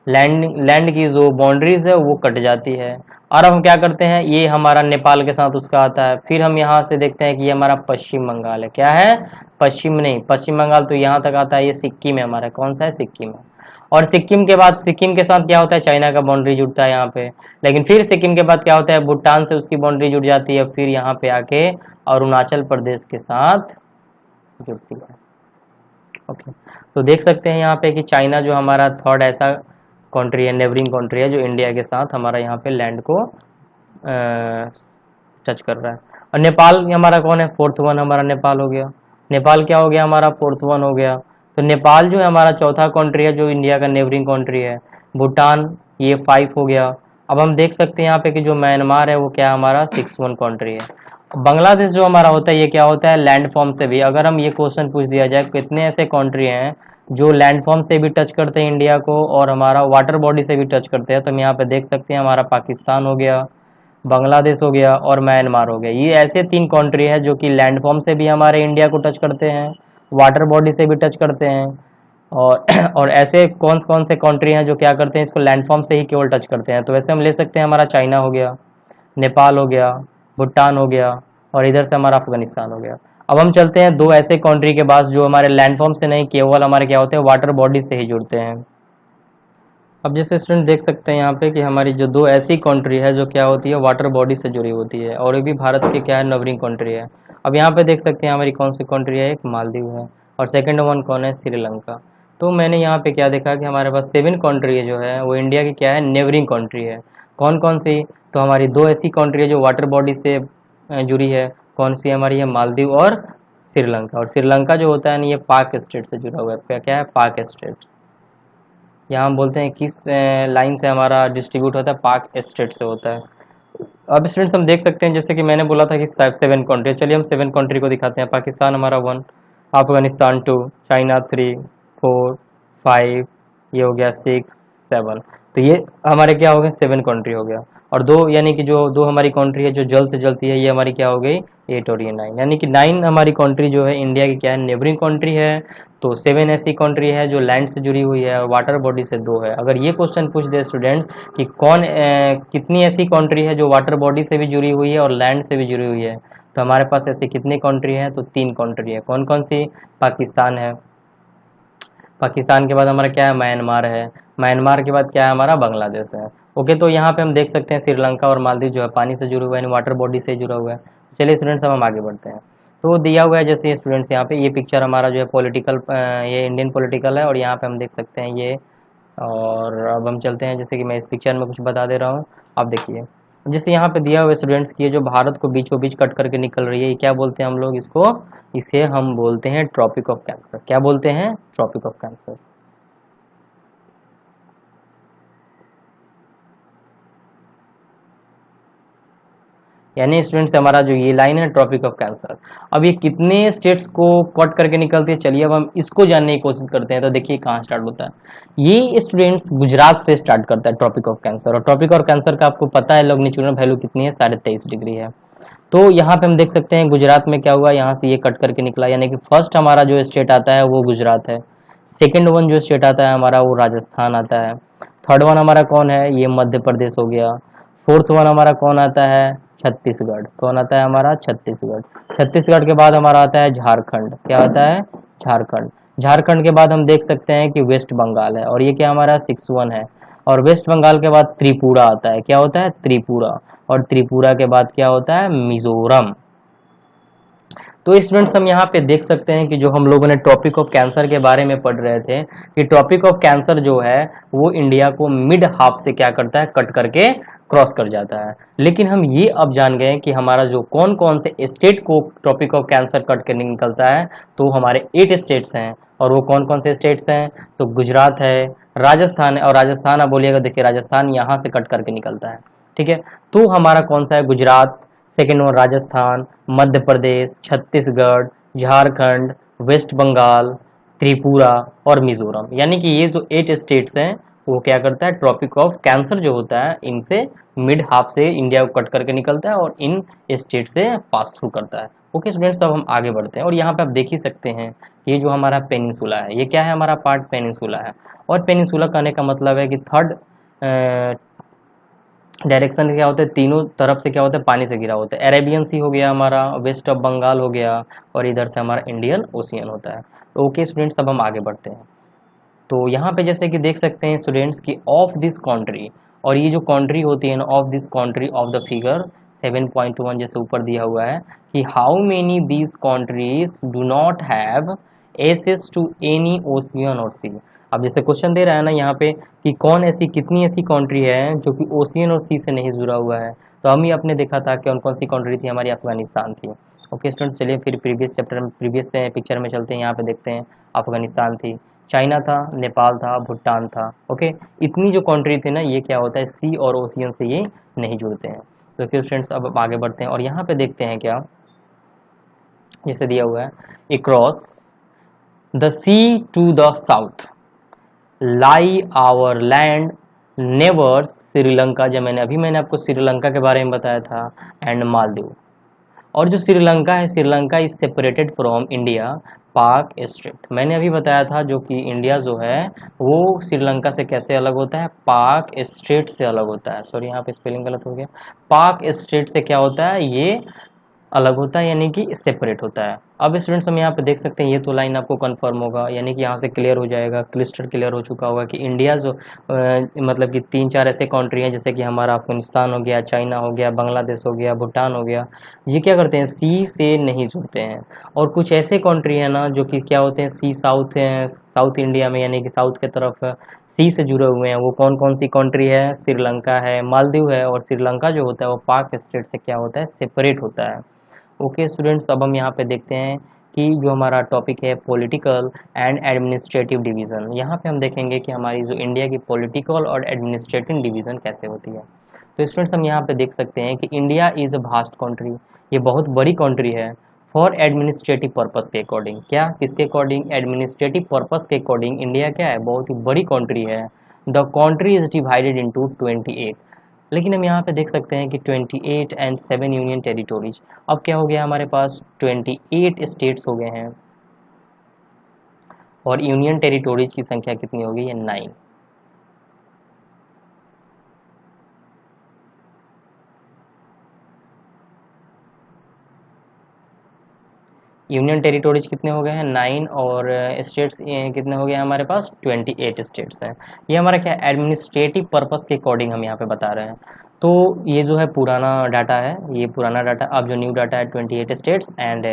लैंड की जो बाउंड्रीज है वो कट जाती है। और अब हम क्या करते हैं, ये हमारा नेपाल के साथ उसका आता है। फिर हम यहाँ से देखते हैं कि ये हमारा पश्चिम बंगाल है, क्या है, पश्चिम नहीं, पश्चिम बंगाल तो यहाँ तक आता है, ये सिक्किम है हमारा, कौन सा है, सिक्किम है। और सिक्किम के बाद, सिक्किम के साथ क्या होता है, चाइना का बाउंड्री जुड़ता है यहाँ पे। लेकिन फिर सिक्किम के बाद क्या होता है, भूटान से उसकी बाउंड्री जुड़ जाती है, फिर यहाँ पे आके अरुणाचल प्रदेश के साथ जुड़ती है। ओके, तो देख सकते हैं यहाँ पे कि चाइना जो हमारा थर्ड ऐसा कंट्री है, नेबरिंग कंट्री है, जो इंडिया के साथ हमारा यहाँ पे लैंड को टच कर रहा है। और नेपाल हमारा कौन है, फोर्थ वन हमारा नेपाल हो गया। नेपाल क्या हो गया हमारा, फोर्थ वन हो गया। तो नेपाल जो है हमारा चौथा कंट्री है जो इंडिया का नेबरिंग कंट्री है। भूटान ये 5 हो गया। अब हम देख सकते हैं यहाँ पे कि जो म्यांमार है वो क्या हमारा 6 वन कंट्री है। बांग्लादेश जो हमारा होता है ये क्या होता है, लैंडफॉर्म से भी। अगर हम ये क्वेश्चन पूछ दिया जाए कितने ऐसे कंट्री हैं जो लैंडफॉर्म से भी टच करते हैं इंडिया को और हमारा वाटर बॉडी से भी टच करते हैं, तो हम यहाँ पे देख सकते हैं हमारा पाकिस्तान हो गया, बांग्लादेश हो गया और म्यांमार हो गया। ये ऐसे 3 कंट्री है जो कि लैंडफॉर्म से भी हमारे इंडिया को टच करते हैं, वाटर बॉडी से भी टच करते हैं। और और ऐसे कौन कौन से कंट्री हैं जो क्या करते हैं, इसको लैंडफॉर्म से ही केवल टच करते हैं। तो वैसे हम ले सकते हैं हमारा चाइना हो गया, नेपाल हो गया, भूटान हो गया, और इधर से हमारा अफगानिस्तान हो गया। अब हम चलते हैं 2 ऐसे कंट्री के पास जो हमारे लैंडफॉर्म से नहीं, केवल हमारे क्या होते हैं, वाटर बॉडी से ही जुड़ते हैं। अब जैसे स्टूडेंट देख सकते हैं यहाँ पे कि हमारी जो 2 ऐसी कंट्री है जो क्या होती है, वाटर बॉडी से जुड़ी होती है, और ये भी भारत के क्या है, नेबरिंग कंट्री है। अब यहाँ पे देख सकते हैं हमारी कौन सी कंट्री है, एक मालदीव है, और सेकंड वन कौन है, श्रीलंका। तो मैंने यहाँ पे क्या देखा कि हमारे पास 7 कंट्री है जो है वो इंडिया की क्या है, नेबरिंग कंट्री है। कौन कौन सी, तो हमारी 2 ऐसी कंट्री है जो वाटर बॉडी से जुड़ी है। कौन सी हमारी है, मालदीव और श्रीलंका। और श्रीलंका जो होता है ना, ये पाक स्टेट से जुड़ा हुआ है, क्या है, पाक स्टेट। यहाँ हम बोलते हैं किस लाइन से हमारा डिस्ट्रीब्यूट होता है, पाक स्टेट से होता है। अब स्टूडेंट्स हम देख सकते हैं जैसे कि मैंने बोला था कि 7 कंट्री, चलिए हम 7 कंट्री को दिखाते हैं। पाकिस्तान हमारा 1, अफगानिस्तान 2, चाइना 3, 4, 5, ये हो गया 6, 7। तो ये हमारे क्या हो गए, 7 कंट्री हो गया। और 2 यानी कि जो 2 हमारी कंट्री है जो जल से जलती है, ये हमारी क्या हो गई, 8 और ये 9, यानी कि 9 हमारी कंट्री जो है इंडिया की क्या है, नेबरिंग कंट्री है। तो 7 ऐसी कंट्री है जो लैंड से जुड़ी हुई है और वाटर बॉडी से 2 है। अगर ये क्वेश्चन पूछ दे स्टूडेंट्स कि कितनी ऐसी कंट्री है जो वाटर बॉडी से भी जुड़ी हुई है और लैंड से भी जुड़ी हुई है, तो हमारे पास ऐसी कितनी कंट्री है, तो 3 कंट्री है। कौन कौन सी, पाकिस्तान है, पाकिस्तान के बाद हमारा क्या है, म्यांमार है, म्यांमार के बाद क्या है हमारा, बांग्लादेश है। ओके, तो यहाँ पे हम देख सकते हैं श्रीलंका और मालदीव जो है पानी से जुड़ा हुआ है, यानी वाटर बॉडी से जुड़ा हुआ है। चलिए स्टूडेंट्स अब हम आगे बढ़ते हैं। तो दिया हुआ है जैसे स्टूडेंट्स यहाँ पे, ये पिक्चर हमारा जो है पॉलिटिकल, ये इंडियन पॉलिटिकल है, और यहाँ पे हम देख सकते हैं ये। और अब हम चलते हैं, जैसे कि मैं इस पिक्चर में कुछ बता दे रहा हूँ, आप देखिए। जैसे यहाँ पे दिया हुआ है स्टूडेंट्स की, ये जो भारत को बीचों बीच कट करके निकल रही है, ये क्या बोलते हैं हम लोग इसको, इसे हम बोलते हैं ट्रॉपिक ऑफ कैंसर। क्या बोलते हैं, ट्रॉपिक ऑफ कैंसर। यानी स्टूडेंट्स हमारा जो ये लाइन है ट्रॉपिक ऑफ कैंसर, अब ये कितने स्टेट्स को कट करके निकलती है, चलिए अब हम इसको जानने की कोशिश करते हैं। तो देखिए कहाँ स्टार्ट होता है, ये स्टूडेंट्स गुजरात से स्टार्ट करता है ट्रॉपिक ऑफ कैंसर। और ट्रॉपिक ऑफ कैंसर का आपको पता है लॉन्गिट्यूडनल वैल्यू कितनी है, 23.5 डिग्री है। तो यहाँ पे हम देख सकते हैं गुजरात में क्या हुआ, यहाँ से ये कट करके निकला, यानी कि फर्स्ट हमारा जो स्टेट आता है वो गुजरात है। सेकंड वन जो स्टेट आता है हमारा वो राजस्थान आता है। थर्ड वन हमारा कौन है, ये मध्य प्रदेश हो गया। फोर्थ वन हमारा कौन आता है, छत्तीसगढ़। कौन आता है हमारा, छत्तीसगढ़। छत्तीसगढ़ के बाद हमारा आता है झारखंड। क्या आता है, झारखंड। झारखंड के बाद हम देख सकते हैं कि वेस्ट बंगाल है, और ये क्या हमारा 6 1 है। और वेस्ट बंगाल के बाद त्रिपुरा आता है। क्या होता है, त्रिपुरा। और त्रिपुरा के बाद क्या होता है, मिजोरम। तो स्टूडेंट्स हम यहाँ पे देख सकते हैं कि जो हम लोगों ने टॉपिक ऑफ कैंसर के बारे में पढ़ रहे थे कि टॉपिक ऑफ कैंसर जो है वो इंडिया को मिड हाफ से क्या करता है, कट करके क्रॉस कर जाता है। लेकिन हम ये अब जान गए कि हमारा जो कौन कौन से स्टेट को टॉपिक ऑफ कैंसर कट करके निकलता है, तो हमारे 8 स्टेट्स हैं। और वो कौन कौन से स्टेट्स हैं, तो गुजरात है, राजस्थान है। और राजस्थान आप बोलिएगा, देखिए राजस्थान यहाँ से कट करके निकलता है, ठीक है। तो हमारा कौन सा है, Gujarat, second one Rajasthan, Madhya Pradesh, Chhattisgarh, Jharkhand, waste Bengal, Tripura और मिजोरम। यानी कि ये जो 8 स्टेट्स हैं वो क्या करता है, ट्रॉपिक ऑफ कैंसर जो होता है इनसे मिड हाफ से इंडिया को कट करके निकलता है और इन स्टेट से पास थ्रू करता है। ओके स्टूडेंट्स, अब हम आगे बढ़ते हैं। और यहाँ पे आप देख ही सकते हैं ये जो हमारा पेनिनसुला है, ये क्या है, हमारा पार्ट पेनिनसुला है। और पेनिनसुला कहने का मतलब है कि थर्ड डायरेक्शन क्या होता है, तीनों तरफ से क्या होता है, पानी से घिरा होता है। अरेबियन सी हो गया हमारा, वेस्ट ऑफ बंगाल हो गया, और इधर से हमारा इंडियन ओशियन होता है। तो ओके स्टूडेंट्स, अब हम आगे बढ़ते हैं। तो यहाँ पे जैसे कि देख सकते हैं स्टूडेंट्स की ऑफ दिस कंट्री, और ये जो कंट्री होती है ना, of this country of the figure 7.1 जैसे ऊपर दिया हुआ है कि how many these countries do not have access to any ocean और सी। अब जैसे क्वेश्चन दे रहा है ना यहाँ पे कि कौन ऐसी, कितनी ऐसी कंट्री है जो कि ओशियन और सी से नहीं जुड़ा हुआ है, तो हम ही अपने देखा था कि कौन कौन सी कंट्री थी, हमारी अफगानिस्तान थी। ओके स्टूडेंट, चलिए फिर प्रीवियस चैप्टर में, प्रीवियस पिक्चर में चलते हैं। यहाँ पे देखते हैं अफगानिस्तान थी, चाइना था, नेपाल था, भूटान था। ओके, इतनी जो कंट्री थी ना, ये क्या होता है, सी और ओशियन से ये नहीं जुड़ते हैं। तो फिर स्टूडेंट्स अब आगे बढ़ते हैं और यहाँ पे देखते हैं क्या, जैसे दिया हुआ है across the sea to the south lie our land neighbours Sri Lanka, जब मैंने आपको श्रीलंका के बारे में बताया था, एंड मालदीव। और जो श्रीलंका है, Sri Lanka is separated from India पाक स्टेट। मैंने अभी बताया था जो कि इंडिया जो है वो श्रीलंका से कैसे अलग होता है, पाक स्टेट से अलग होता है। सॉरी यहाँ पे स्पेलिंग गलत हो गया, पाक स्टेट से क्या होता है, ये अलग होता है, यानी कि सेपरेट होता है। अब स्टूडेंट्स हम यहाँ पे देख सकते हैं, ये तो लाइन आपको कंफर्म होगा, यानी कि यहाँ से क्लियर हो जाएगा, क्लिस्टर क्लियर हो चुका होगा कि इंडिया जो मतलब कि 3 4 ऐसे कंट्री हैं, जैसे कि हमारा अफगानिस्तान हो गया, चाइना हो गया, बांग्लादेश हो गया, भूटान हो गया, ये क्या करते हैं, सी से नहीं जुड़ते हैं। और कुछ ऐसे कंट्री हैं ना जो कि क्या होते हैं, सी साउथ है, साउथ इंडिया में, यानी कि साउथ के तरफ सी से जुड़े हुए हैं। वो कौन कौन सी कंट्री है, श्रीलंका है, मालदीव है। और श्रीलंका जो होता है वो पाक स्टेट से क्या होता है, सेपरेट होता है। ओके स्टूडेंट्स, अब हम यहाँ पे देखते हैं कि जो हमारा टॉपिक है पॉलिटिकल एंड एडमिनिस्ट्रेटिव डिवीज़न, यहाँ पे हम देखेंगे कि हमारी जो इंडिया की पॉलिटिकल और एडमिनिस्ट्रेटिव डिवीज़न कैसे होती है। तो स्टूडेंट्स हम यहाँ पे देख सकते हैं कि India is a vast country, ये बहुत बड़ी कंट्री है। फॉर एडमिनिस्ट्रेटिव पर्पस के अकॉर्डिंग, क्या किसके अकॉर्डिंग, एडमिनिस्ट्रेटिव पर्पस के अकॉर्डिंग इंडिया क्या है, बहुत ही बड़ी कंट्री है। The country is divided into 28। लेकिन हम यहाँ पे देख सकते हैं कि 28 एंड 7 यूनियन टेरिटोरीज। अब क्या हो गया, हमारे पास 28 स्टेट्स हो गए हैं और यूनियन टेरिटोरीज की संख्या कितनी हो गई है, 9। यूनियन टेरिटोरीज कितने हो गए हैं, 9। और स्टेट्स कितने हो गए हैं, हमारे पास 28 स्टेट्स हैं। ये हमारा क्या एडमिनिस्ट्रेटिव पर्पस के अकॉर्डिंग हम यहाँ पे बता रहे हैं। तो ये जो है पुराना डाटा है, ये पुराना डाटा। अब जो न्यू डाटा है 28 स्टेट्स एंड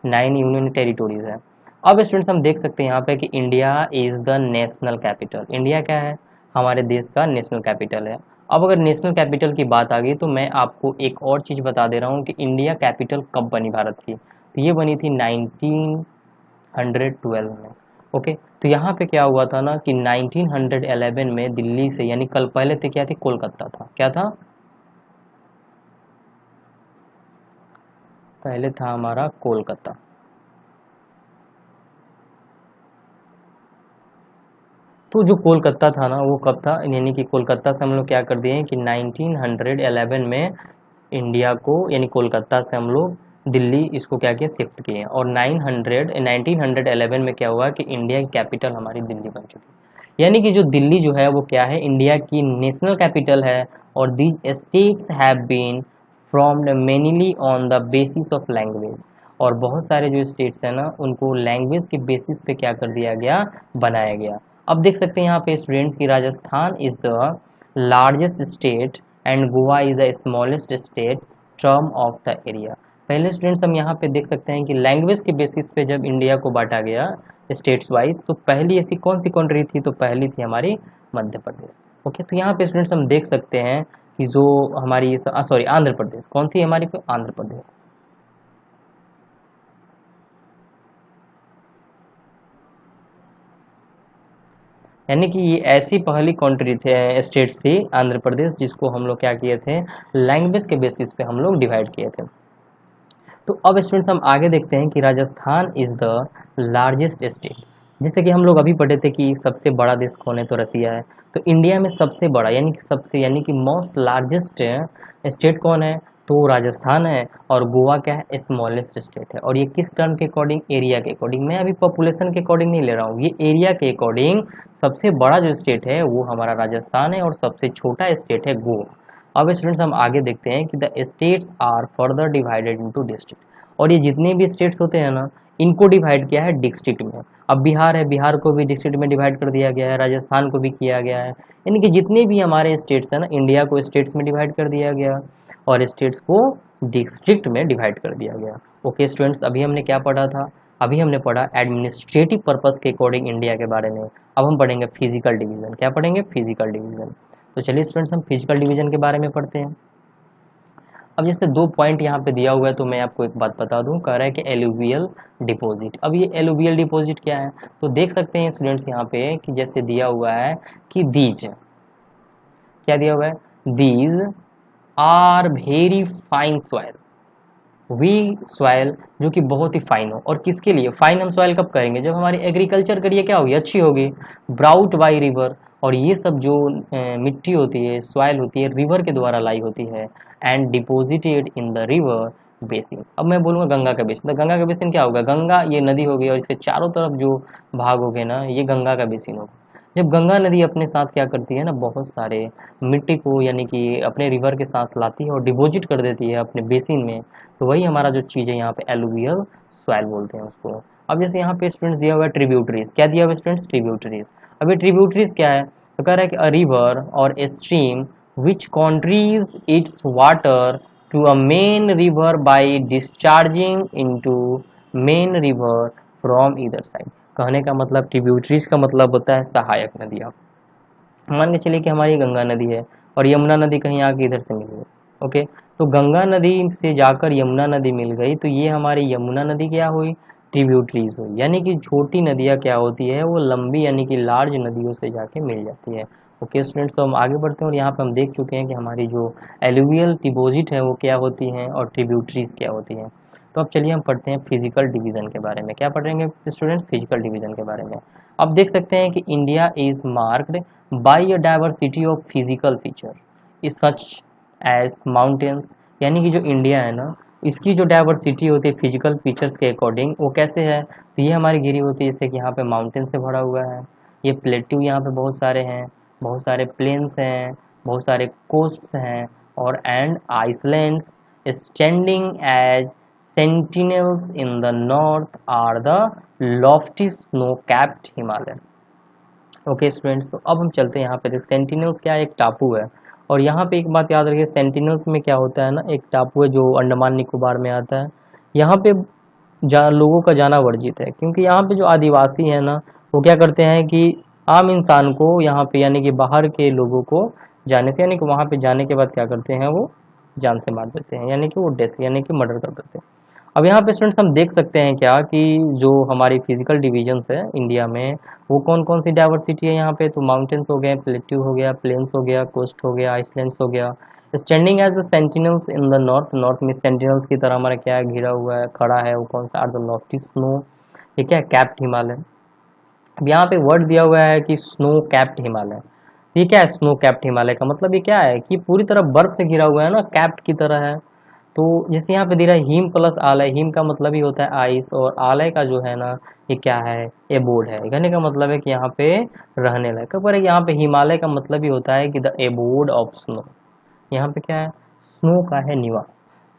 9 यूनियन टेरिटोरीज है। अब स्टूडेंट्स हम देख सकते हैं यहाँ पे कि India is the national capital. India क्या है, हमारे देश का नेशनल कैपिटल है। अब अगर नेशनल कैपिटल की बात आ गई तो मैं आपको एक और चीज़ बता दे रहा हूँ कि इंडिया कैपिटल कब बनी भारत की, तो ये बनी थी 1912 में। ओके, तो यहाँ पे क्या हुआ था ना कि 1911 में दिल्ली से, यानी कल पहले थे क्या थी, कोलकाता था। क्या था, पहले था हमारा कोलकाता। तो जो कोलकाता था ना वो कब था, यानी कि कोलकाता से हम लोग क्या कर दिए हैं कि 1911 में इंडिया को, यानी कोलकाता से हम लोग दिल्ली इसको क्या किया, शिफ्ट किए। और 1911 में क्या हुआ कि इंडिया की कैपिटल हमारी दिल्ली बन चुकी है। यानी कि जो दिल्ली जो है वो क्या है, इंडिया की नेशनल कैपिटल है। और these states have been formed mainly on the basis of language. और बहुत सारे जो स्टेट्स हैं ना उनको लैंग्वेज के बेसिस पे क्या कर दिया गया, बनाया गया। अब देख सकते हैं यहाँ पे स्टूडेंट्स की Rajasthan is the largest state and Goa is the smallest state term of the area. पहले स्टूडेंट्स हम यहाँ पे देख सकते हैं कि लैंग्वेज के बेसिस पे जब इंडिया को बांटा गया स्टेट्स वाइज, तो पहली ऐसी कौन सी कंट्री थी, तो पहली थी हमारी मध्य प्रदेश। ओके, तो यहाँ पे स्टूडेंट्स हम देख सकते हैं कि जो हमारी सॉरी आंध्र प्रदेश, कौन सी हमारी पे, आंध्र प्रदेश। यानी कि ये ऐसी पहली कंट्री थे, स्टेट्स थी आंध्र प्रदेश, जिसको हम लोग क्या किए थे, लैंग्वेज के बेसिस पे हम लोग डिवाइड किए थे। तो अब स्टूडेंट्स हम आगे देखते हैं कि Rajasthan is the largest state. जैसे कि हम लोग अभी पढ़े थे कि सबसे बड़ा देश कौन है, तो रसिया है। तो इंडिया में सबसे बड़ा यानी कि सबसे यानी कि मोस्ट लार्जेस्ट स्टेट कौन है, तो राजस्थान है। और गोवा क्या है, स्मॉलेस्ट स्टेट है। और ये किस टर्म के अकॉर्डिंग, एरिया के अकॉर्डिंग। मैं अभी पॉपुलेशन के अकॉर्डिंग नहीं ले रहा हूँ, ये एरिया के अकॉर्डिंग सबसे बड़ा जो स्टेट है वो हमारा राजस्थान है, और सबसे छोटा स्टेट है गोवा। अब स्टूडेंट्स हम आगे देखते हैं कि the states are further divided into district. और ये जितने भी स्टेट्स होते हैं ना इनको डिवाइड किया है डिस्ट्रिक्ट में। अब बिहार है, बिहार को भी डिस्ट्रिक्ट में डिवाइड कर दिया गया है, राजस्थान को भी किया गया है। यानी कि जितने भी हमारे स्टेट्स हैं ना, इंडिया को स्टेट्स में डिवाइड कर दिया गया और स्टेट्स को डिस्ट्रिक्ट में डिवाइड कर दिया गया। ओके स्टूडेंट्स, अभी हमने क्या पढ़ा था, अभी हमने पढ़ा एडमिनिस्ट्रेटिव पर्पस के अकॉर्डिंग इंडिया के बारे में। अब हम पढ़ेंगे फिजिकल डिवीजन। क्या पढ़ेंगे, फिजिकल डिवीजन। तो चलिए स्टूडेंट्स हम फिजिकल डिवीजन के बारे में पढ़ते हैं। अब जैसे दो पॉइंट यहाँ पे दिया हुआ है, तो मैं आपको एक बात बता दूं, कह रहा है कि एलुवियल डिपॉजिट। अब ये एलुवियल डिपॉजिट क्या है, तो देख सकते हैं स्टूडेंट्स यहाँ पे कि जैसे दिया हुआ है कि दीज, क्या दिया हुआ है, these are very fine soil, we soil जो कि बहुत ही फाइन हो। और किसके लिए फाइन हम सॉइल कब करेंगे, जब हमारी एग्रीकल्चर करिए क्या होगी, अच्छी होगी, ब्राउट बाई रिवर। और ये सब जो मिट्टी होती है, सॉइल होती है, रिवर के द्वारा लाई होती है and deposited in the river basin. अब मैं बोलूँगा गंगा का बेसिन, तो गंगा का बेसिन क्या होगा, गंगा ये नदी होगी और इसके चारों तरफ जो भाग हो गए ना ये गंगा का बेसिन होगा। जब गंगा नदी अपने साथ क्या करती है ना, बहुत सारे मिट्टी को यानी कि अपने रिवर के साथ लाती है और डिपॉजिट कर देती है अपने बेसिन में, तो वही हमारा जो चीज़ है यहाँ पे एलुवियल सॉइल बोलते हैं उसको। अब जैसे यहाँ पे स्टूडेंट्स दिया हुआ है ट्रिब्यूटरीज, क्या दिया हुआ है स्टूडेंट्स, ट्रिब्यूटरीज। अब ये ट्रिब्यूटरीज क्या है, तो कह रहा है कि अ रिवर और a stream which countries its water to a main river by discharging into main river from either side. कहने का मतलब ट्रिब्यूटरीज का मतलब होता है सहायक नदियाँ। मान के चलिए कि हमारी गंगा नदी है और यमुना नदी कहीं आके इधर से मिल गई। ओके, तो गंगा नदी से जाकर यमुना नदी मिल गई, तो ये हमारी यमुना नदी क्या हुई, ट्रिब्यूटरीज हुई। यानी कि छोटी नदियाँ क्या होती है, वो लंबी यानी कि लार्ज नदियों से जाके मिल जाती है। ओके स्टूडेंट्स, तो हम आगे बढ़ते हैं और यहाँ पे हम देख चुके हैं कि हमारी जो एलुवियल डिपॉजिट है वो क्या होती हैं और ट्रिब्यूटरीज क्या होती हैं। तो अब चलिए हम पढ़ते हैं फिजिकल डिवीजन के बारे में। क्या पढ़ेंगे स्टूडेंट, फिजिकल डिवीजन के बारे में। अब देख सकते हैं कि India is marked by a diversity of physical feature is such as mountains. यानी कि जो इंडिया है ना इसकी जो डाइवर्सिटी होती है फिजिकल फीचर्स के अकॉर्डिंग वो कैसे है, तो ये हमारी घिरी होती है जैसे कि यहाँ पे माउंटेन से भरा हुआ है, ये प्लेट्यू यहाँ पे बहुत सारे हैं, बहुत सारे प्लेन्स हैं, बहुत सारे कोस्ट्स हैं, और and islands standing as sentinels in the north are the lofty snow capped Himalaya. Okay students, तो अब हम चलते हैं यहाँ पे, सेंटिनल्स क्या है, एक टापू है। और यहाँ पे एक बात याद रखिए, सेंटिनल्स में क्या होता है ना, एक टापू है जो अंडमान निकोबार में आता है। यहाँ पे लोगों का जाना वर्जित है, क्योंकि यहाँ पे जो आदिवासी है ना वो क्या करते हैं कि आम इंसान को यहाँ पे यानी कि बाहर के लोगों को जाने से यानी कि वहाँ पे जाने के बाद क्या करते हैं वो जान से मार देते हैं, यानी कि वो डेथ यानी कि मर्डर कर देते हैं। अब यहाँ पे स्टूडेंट्स हम देख सकते हैं क्या कि जो हमारी फिजिकल डिविजन्स है इंडिया में, वो कौन कौन सी डाइवर्सिटी है यहाँ पे। तो माउंटेन्स हो गए, प्लेट्यू हो गया, प्लेन्स हो गया, कोस्ट हो गया, आइसलैंड्स हो गया। Standing as the sentinels in the north, north में सेंटिनल्स की तरह हमारा क्या है, घिरा हुआ है, खड़ा है, वो कौन सा, आर द लॉफ्टी स्नो, ये क्या है, कैप्ड हिमालय। अब यहाँ पे वर्ड दिया हुआ है कि स्नो कैप्ड हिमालय। ये क्या है स्नो कैप्ड हिमालय का मतलब, ये क्या है कि पूरी तरह बर्फ से घिरा हुआ है ना, कैप्ड की तरह है। तो जैसे यहाँ पे दे रहा है हिम प्लस आलय, हिम का मतलब ही होता है आइस, और आलय का जो है ना, ये क्या है, एबोर्ड है। कहने का मतलब है कि यहाँ पे रहने लायक। पर यहाँ पे हिमालय का मतलब ही होता है कि द एबोर्ड ऑफ स्नो। यहाँ पे क्या है, स्नो का है निवास,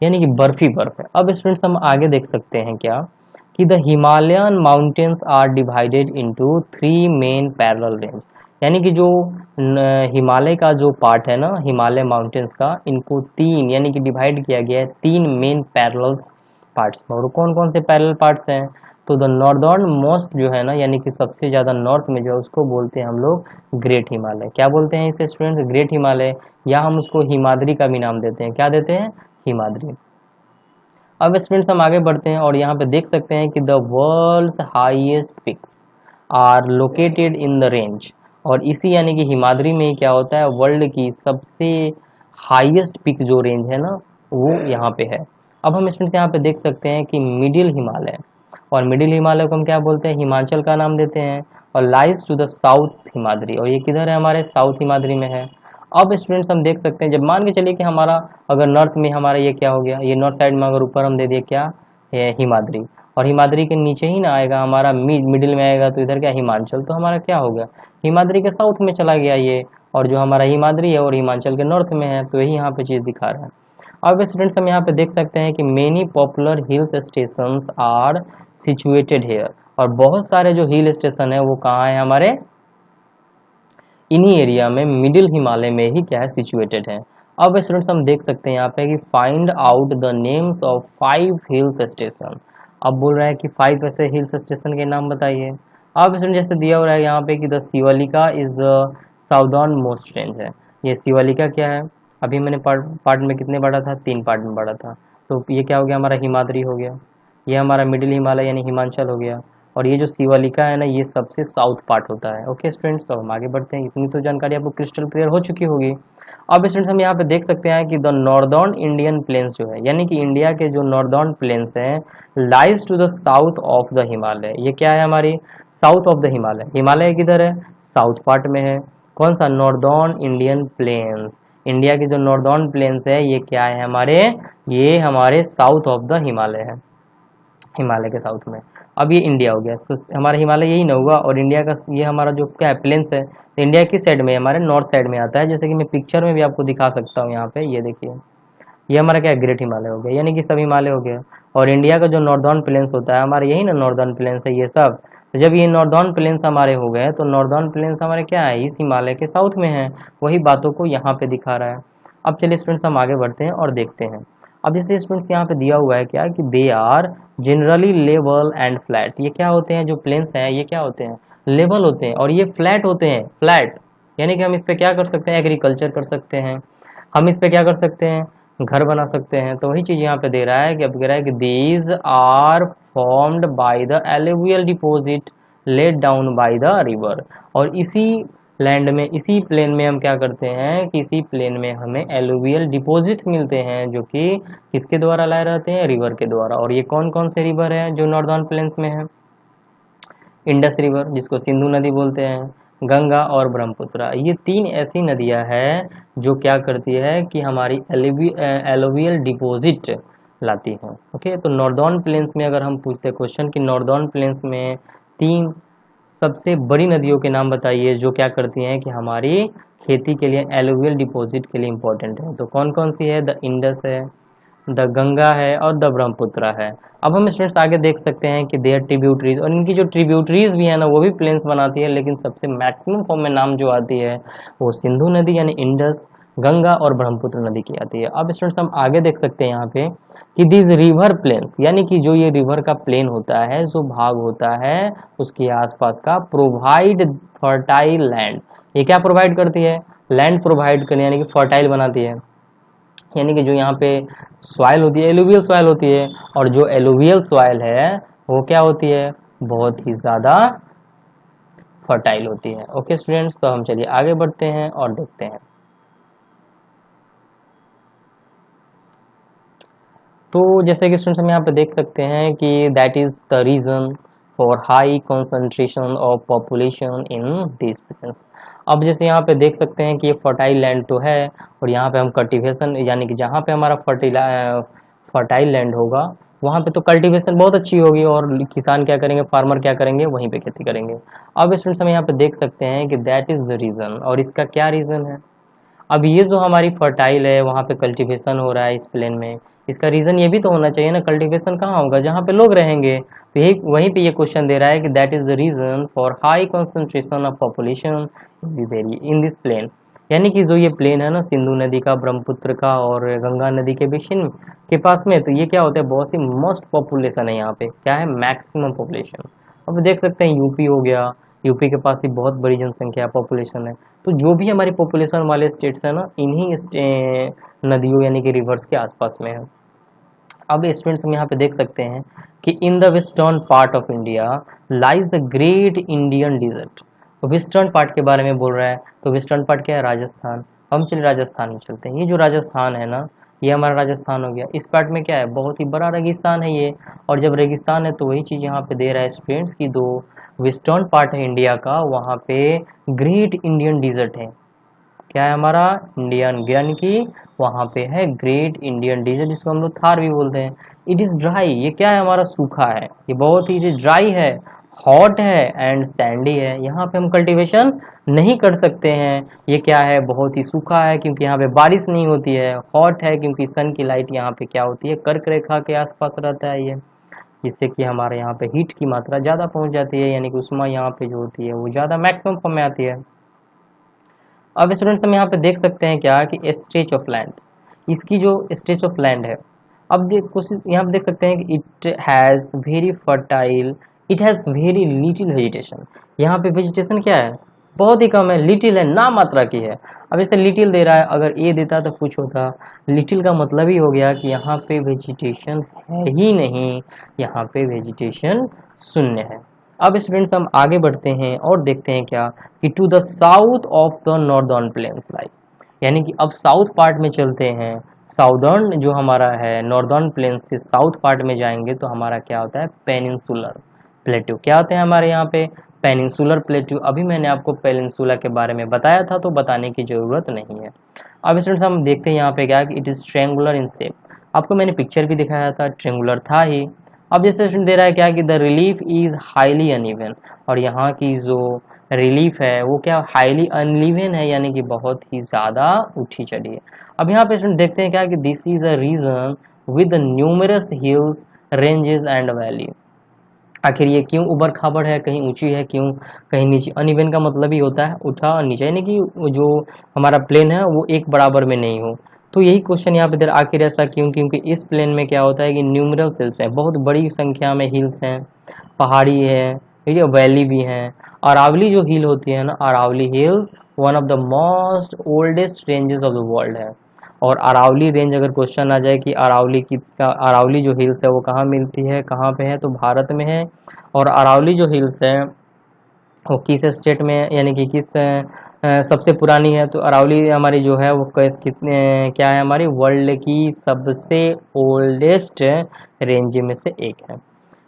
यानी कि बर्फी बर्फ है। अब स्टूडेंट्स हम आगे देख सकते हैं क्या कि the Himalayan mountains are divided into three main parallel range, यानी कि जो हिमालय का जो पार्ट है ना, हिमालय माउंटेन्स का, इनको तीन यानी कि डिवाइड किया गया है तीन मेन पैरेलल्स पार्ट्स में। और कौन कौन से पैरेलल पार्ट्स हैं, तो द नॉर्दर्न मोस्ट जो है ना, यानी कि सबसे ज़्यादा नॉर्थ में जो है, उसको बोलते हैं हम लोग ग्रेट हिमालय। क्या बोलते हैं इसे स्टूडेंट्स, ग्रेट हिमालय, या हम उसको हिमाद्री का भी नाम देते हैं। क्या देते हैं, हिमाद्री। अब स्टूडेंट्स हम आगे बढ़ते हैं और यहाँ पे देख सकते हैं कि the world's highest peaks are located in the range, और इसी यानी कि हिमाद्री में ही क्या होता है, वर्ल्ड की सबसे हाईएस्ट पिक जो रेंज है ना, वो यहाँ पे है। अब हम स्टूडेंट्स यहाँ पे देख सकते हैं कि मिडिल हिमालय, और मिडिल हिमालय को हम क्या बोलते हैं, हिमाचल का नाम देते हैं, और lies to the south Himadri, और ये किधर है, हमारे साउथ हिमाद्री में है। अब स्टूडेंट्स हम देख सकते हैं, जब मान के चलिए कि हमारा अगर नॉर्थ में हमारा ये क्या हो गया, ये नॉर्थ साइड में अगर ऊपर हम दे दिए क्या, ये हिमाद्री, और हिमाद्री के नीचे ही ना आएगा हमारा मिडिल में आएगा, तो इधर क्या हिमाचल, तो हमारा क्या हो गया, हिमाद्री के साउथ में चला गया ये, और जो हमारा हिमाद्री है और हिमाचल के नॉर्थ में है, तो यही यहाँ पे चीज़ दिखा रहा है। अब स्टूडेंट्स हम यहाँ पे देख सकते हैं कि many popular hill stations are situated here, और बहुत सारे जो हिल स्टेशन है वो कहाँ है, हमारे इन्हीं एरिया में मिडिल हिमालय में ही क्या है, सिचुएटेड है। अब स्टूडेंट्स हम देख सकते हैं यहाँ पे कि find out the names of 5 hill station. अब बोल रहा है कि 5 ऐसे हिल स्टेशन के नाम बताइए। अब स्टूडेंट जैसे दिया हुआ है यहाँ पे कि the Shivalika is the southern most range है। ये शिवालिका क्या है, अभी मैंने पार्ट में कितने बांटा था, 3 पार्ट में बांटा था। तो ये क्या हो गया, हमारा हिमाद्री हो गया, ये हमारा मिडिल हिमालय यानी हिमाचल हो गया, और ये जो शिवालिका है ना, ये सबसे साउथ पार्ट होता है। ओके स्टूडेंट्स, तो हम आगे बढ़ते हैं। इतनी तो जानकारी आपको क्रिस्टल क्लियर हो चुकी होगी। अब स्टूडेंट्स हम यहाँ पे देख सकते हैं कि द नॉर्दर्न इंडियन प्लेन्स जो है, यानी कि इंडिया के जो नॉर्दर्न प्लेन्स हैं, lies to the south of the Himalaya. ये क्या है, हमारी south of the Himalaya. Himalaya किधर है, साउथ पार्ट में है। कौन सा, नॉर्दर्न इंडियन प्लेन्स। इंडिया के जो नॉर्दर्न प्लेन्स है, ये क्या है हमारे, ये हमारे साउथ ऑफ द हिमालय है, हिमालय के साउथ में। अब ये इंडिया हो गया, तो हमारा हिमालय यही ना हुआ, और इंडिया का ये हमारा जो क्या है, प्लेन्स है, तो इंडिया किस साइड में, हमारे नॉर्थ साइड में आता है। जैसे कि मैं पिक्चर में भी आपको दिखा सकता हूँ, यहाँ पे ये देखिए, ये हमारा क्या है, ग्रेट हिमालय हो गया, यानी कि सब हिमालय हो गया। और इंडिया का जो नॉर्दर्न प्लेन्स होता है हमारे, यही ना नॉर्दर्न प्लेन्स है ये सब। तो जब ये नॉर्दर्न प्लेन्स हमारे हो गए, तो नॉर्दर्न प्लेन्स हमारे क्या है, इस हिमालय के साउथ में है। वही बातों को यहाँ पे दिखा रहा है। अब चलिए स्टूडेंट्स हम आगे बढ़ते हैं और देखते हैं। अब जैसे स्टूडेंट्स यहाँ पे दिया हुआ है क्या कि they are generally level and flat. ये क्या होते हैं, जो प्लेन्स हैं ये क्या होते हैं, लेवल होते हैं, और ये फ्लैट होते हैं। फ्लैट यानी कि हम इस पे क्या कर सकते हैं, एग्रीकल्चर कर सकते हैं, हम इस पे क्या कर सकते हैं, घर बना सकते हैं। तो वही चीज़ यहाँ पे दे रहा है कि, अब कह रहा है कि these are formed by the alluvial deposit let down by the river. और इसी लैंड में, इसी प्लेन में हम क्या करते हैं कि इसी प्लेन में हमें एलुवियल डिपॉजिट्स मिलते हैं, जो कि किसके द्वारा लाए रहते हैं, रिवर के द्वारा। और ये कौन कौन से रिवर हैं जो नॉर्दर्न प्लेन्स में है, इंडस रिवर जिसको सिंधु नदी बोलते हैं, गंगा और ब्रह्मपुत्र। ये 3 ऐसी नदियां हैं जो क्या करती है कि हमारी एलोवियल डिपॉजिट लाती हैं। ओके, तो नॉर्दर्न प्लेन्स में अगर हम पूछते हैं क्वेश्चन कि नॉर्दर्न प्लेन्स में 3 सबसे बड़ी नदियों के नाम बताइए जो क्या करती हैं कि हमारी खेती के लिए, एलोवियल डिपॉजिट के लिए इंपॉर्टेंट है, तो कौन कौन सी है, द इंडस है, द गंगा है, और द ब्रह्मपुत्र है। अब हम स्टूडेंट्स आगे देख सकते हैं कि देयर ट्रिब्यूटरीज, और इनकी जो ट्रिब्यूटरीज भी है ना, वो भी प्लेन्स बनाती है, लेकिन सबसे मैक्सिमम फॉर्म में नाम जो आती है वो सिंधु नदी यानी इंडस, गंगा और ब्रह्मपुत्र नदी की आती है। अब स्टूडेंट्स हम आगे देख सकते हैं यहाँ पे कि दीज रिवर प्लेन्स, यानी कि जो ये रिवर का प्लेन होता है, जो भाग होता है उसके आसपास का, प्रोवाइड फर्टाइल लैंड। ये क्या प्रोवाइड करती है, लैंड प्रोवाइड करने, यानी कि फर्टाइल बनाती है। यानी कि जो यहाँ पे सॉइल होती है एलुवियल सॉइल होती है, और जो एलुवियल सॉइल है वो क्या होती है, बहुत ही ज़्यादा फर्टाइल होती है। ओके स्टूडेंट्स, तो हम चलिए आगे बढ़ते हैं और देखते हैं। तो जैसे कि स्टूडेंट्स हम यहाँ पे देख सकते हैं कि that is the reason for high concentration of population in this place. अब जैसे यहाँ पे देख सकते हैं कि ये फर्टाइल लैंड तो है, और यहाँ पे हम कल्टीवेशन यानी कि जहाँ पे हमारा फर्टाइल लैंड होगा वहाँ पे तो कल्टीवेशन बहुत अच्छी होगी, और किसान क्या करेंगे, फार्मर क्या करेंगे, वहीं पे खेती करेंगे। अब स्टूडेंट्स हम यहाँ पे देख सकते हैं कि दैट इज़ द रीज़न, और इसका क्या रीज़न है। अब ये जो हमारी फर्टाइल है वहाँ पे कल्टीवेशन हो रहा है इस प्लेन में, इसका रीज़न ये भी तो होना चाहिए ना, कल्टीवेशन कहाँ होगा, जहाँ पे लोग रहेंगे। तो यही वहीं पे ये क्वेश्चन दे रहा है कि that is the reason for high concentration of population in this area in this plain. यानी कि जो ये प्लेन है ना सिंधु नदी का, ब्रह्मपुत्र का और गंगा नदी के बेसिन के पास में, तो ये क्या होता है, बहुत ही मोस्ट पॉपुलेशन है यहाँ पे, क्या है, मैक्सिमम पॉपुलेशन। अब देख सकते हैं यूपी हो गया, यूपी के पास भी बहुत बड़ी जनसंख्या पॉपुलेशन है। तो जो भी हमारी पॉपुलेशन वाले स्टेट्स हैं ना, इन्हीं नदियों यानी कि रिवर्स के आसपास में है। अब स्टूडेंट्स हम यहाँ पे देख सकते हैं कि in the western part of India lies the great Indian desert. तो वेस्टर्न पार्ट के बारे में बोल रहा है, तो वेस्टर्न पार्ट क्या है, राजस्थान। हम चलिए राजस्थान में चलते हैं। ये जो राजस्थान है ना, ये हमारा राजस्थान हो गया। इस पार्ट में क्या है, बहुत ही बड़ा रेगिस्तान है ये, और जब रेगिस्तान है तो वही चीज़ यहाँ पे दे रहा है स्टूडेंट्स की, दो वेस्टर्न पार्ट है इंडिया का, वहाँ पे ग्रेट इंडियन डिजर्ट है। क्या है हमारा, इंडियन, यानी कि वहाँ पे है ग्रेट इंडियन डिजर्ट, जिसको हम लोग थार भी बोलते हैं। इट इज़ ड्राई, ये क्या है हमारा, सूखा है, ये बहुत ही ड्राई है, हॉट है एंड सैंडी है। यहाँ पे हम कल्टीवेशन नहीं कर सकते हैं। ये क्या है, बहुत ही सूखा है क्योंकि यहाँ पे बारिश नहीं होती है। हॉट है क्योंकि सन की लाइट यहाँ पे क्या होती है, कर्क रेखा के आसपास रहता है ये, जिससे कि हमारे यहाँ पे हीट की मात्रा ज़्यादा पहुँच जाती है, यानी कि उष्मा यहाँ पे जो होती है वो ज़्यादा मैक्सिमम फॉर्म में आती है। अब स्टूडेंट्स हम यहाँ पे देख सकते हैं क्या कि स्ट्रेच ऑफ लैंड, इसकी जो स्ट्रेच ऑफ लैंड है, अब कोशिश यहाँ पे देख सकते हैं कि it has very fertile, it has very little vegetation. यहाँ पे वेजिटेशन क्या है, बहुत ही कम है, लिटिल है, ना मात्रा की है। अब इसे लिटिल दे रहा है, अगर ए देता तो कुछ होता, लिटिल का मतलब ही हो गया कि यहाँ पे वेजिटेशन है ही नहीं, यहाँ पे वेजिटेशन शून्य है। अब स्टूडेंट्स हम आगे बढ़ते हैं और देखते हैं क्या कि to the south of the northern plains like, यानी कि अब साउथ पार्ट में चलते हैं। साउदर्न जो हमारा है नॉर्दर्न प्लेन्स से साउथ पार्ट में जाएंगे तो हमारा क्या होता है, पेनिनसुलर प्लेट्यू। क्या होते हैं हमारे यहाँ पे, पेनिनसुलर प्लेट्यू। अभी मैंने आपको पेनिनसुला के बारे में बताया था, तो बताने की ज़रूरत नहीं है। अब स्टूडेंट्स हम देखते हैं यहाँ पे क्या कि it is triangular in shape. आपको मैंने पिक्चर भी दिखाया था, ट्रेंगुलर था ही। अब जैसे दे रहा है क्या कि the relief is highly uneven, और यहाँ की जो रिलीफ है वो क्या हाईली अनइवन है, यानी कि बहुत ही ज़्यादा उठी चढ़ी है। अब यहाँ पे देखते हैं क्या कि this is a region with numerous hills, ranges and valley. आखिर ये क्यों उबड़ खाबड़ है, कहीं ऊंची है, क्यों कहीं नीचे। अनइवन का मतलब ही होता है उठा और नीचा, यानी कि जो हमारा प्लेन है वो एक बराबर में नहीं हो। तो यही क्वेश्चन यहाँ पे दे आखिर ऐसा क्यों, क्योंकि इस प्लेन में क्या होता है कि न्यूमरल हिल्स है, बहुत बड़ी संख्या में हिल्स हैं, पहाड़ी है, ठीक है, वैली भी हैं। अरावली जो हिल होती है ना, Aravalli hills one of the most oldest ranges of the world है। और अरावली रेंज अगर क्वेश्चन आ जाए कि अरावली जो हिल्स है वो कहाँ मिलती है, कहाँ पे है, तो भारत में है। और अरावली जो हिल्स है वो किस स्टेट में यानी कि किस सबसे पुरानी है, तो अरावली हमारी जो है वो कितने क्या है, हमारी वर्ल्ड की सबसे ओल्डेस्ट रेंज में से एक है।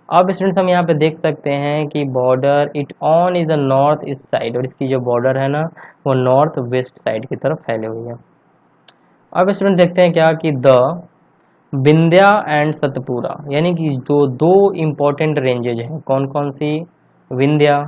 अब स्टूडेंट्स हम यहाँ पे देख सकते हैं कि border it on is the north east side, और इसकी जो बॉर्डर है ना वो नॉर्थ वेस्ट साइड की तरफ फैले हुई है। अब स्टूडेंट देखते हैं क्या कि द विंध्या एंड सतपुरा, यानी कि दो इम्पोर्टेंट रेंजेज हैं, कौन कौन सी, विंध्या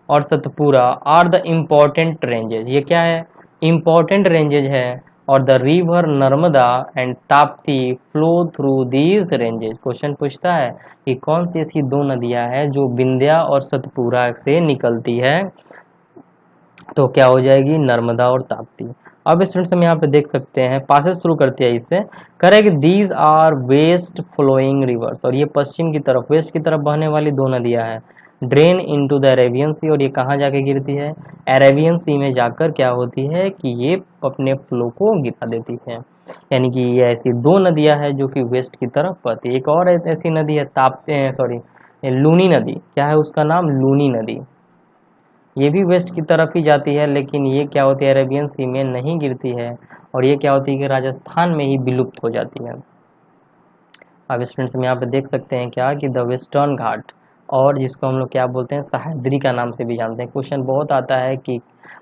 और Satpura are the important ranges. ये क्या है, इम्पोर्टेंट रेंजेज है। और the river Narmada and Tapti flow through these ranges. Question पूछता है कि कौन सी ऐसी दो नदियां हैं जो विंध्या और सतपुरा से निकलती है, तो क्या हो जाएगी, नर्मदा और ताप्ती। अब स्टूडेंट्स हम यहाँ पे देख सकते हैं, पासेस शुरू करते हैं इससे, कह रहे हैं कि these are west flowing rivers, और ये पश्चिम की तरफ, वेस्ट की तरफ बहने वाली दो नदियां हैं। Drain into the Arabian sea, और ये कहाँ जाके गिरती है, अरेबियन सी में जाकर क्या होती है कि ये अपने फ्लो को गिरा देती है। यानी कि ये ऐसी दो नदियां हैं जो कि वेस्ट की तरफ बहती है। एक और ऐसी नदी है सॉरी लूनी नदी, क्या है उसका नाम, लूनी नदी। ये भी वेस्ट की तरफ ही जाती है, लेकिन ये क्या होती है, अरेबियन सी में नहीं गिरती है, और ये क्या होती है कि राजस्थान में ही विलुप्त हो जाती है। अब स्टूडेंट्स हम यहाँ पे देख सकते हैं क्या कि द वेस्टर्न घाट, और जिसको हम लोग क्या बोलते हैं, सह्याद्री का नाम से भी जानते हैं। क्वेश्चन बहुत आता है कि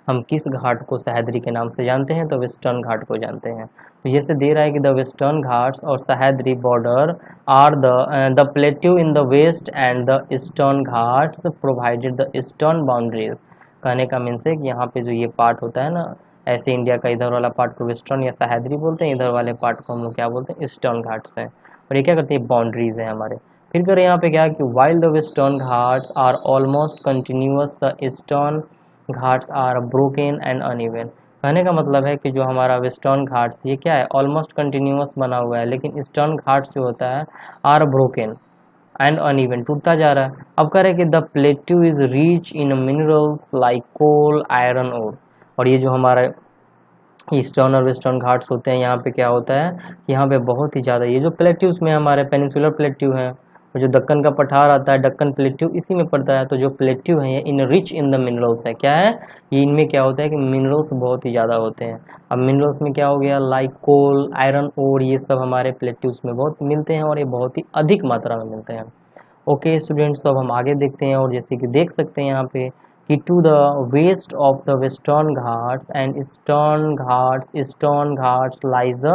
हम किस घाट को सह्याद्री के नाम से जानते हैं, तो वेस्टर्न घाट को जानते हैं। तो ये से दे रहा है कि द वेस्टर्न घाट्स और Sahyadri border are the plateau in the west and the eastern Ghats provided the eastern boundaries. कहने का मीन्स है कि यहाँ पे जो ये पार्ट होता है ना, ऐसे इंडिया का इधर वाला पार्ट को वेस्टर्न या सह्याद्री बोलते हैं, इधर वाले पार्ट को हम लोग क्या बोलते हैं, ईस्टर्न घाट्स हैं। और ये क्या करते हैं, बाउंड्रीज है हमारे। फिर करें यहाँ पे क्या कि while the western Ghats are almost continuous the eastern Ghats are broken and uneven. कहने का मतलब है कि जो हमारा वेस्टर्न घाट्स ये क्या है, ऑलमोस्ट कंटिन्यूअस बना हुआ है, लेकिन ईस्टर्न घाट्स जो होता है आर ब्रोकन एंड अनइवन, टूटता जा रहा है। अब कह रहे हैं कि the plateau is rich in minerals like coal, iron ore. और ये जो हमारा ईस्टर्न और वेस्टर्न घाट्स होते हैं, यहाँ पे क्या होता है कि यहाँ पे बहुत ही ज़्यादा ये जो प्लेट्यूज में हमारे पेनिनसुलर प्लेट्यू है, और जो दक्कन का पठार आता है, दक्कन प्लेट्यू इसी में पड़ता है। तो जो प्लेट्यू है ये इन रिच इन द मिनरल्स है, क्या है ये, इनमें क्या होता है कि मिनरल्स बहुत ही ज़्यादा होते हैं। अब मिनरल्स में क्या हो गया, लाइक कोल, आयरन ओर, ये सब हमारे प्लेट्यूज में बहुत मिलते हैं, और ये बहुत ही अधिक मात्रा में मिलते हैं। ओके स्टूडेंट्स, तो अब हम आगे देखते हैं, और जैसे कि देख सकते हैं यहाँ पे कि to the west of the western Ghats and eastern Ghats lies the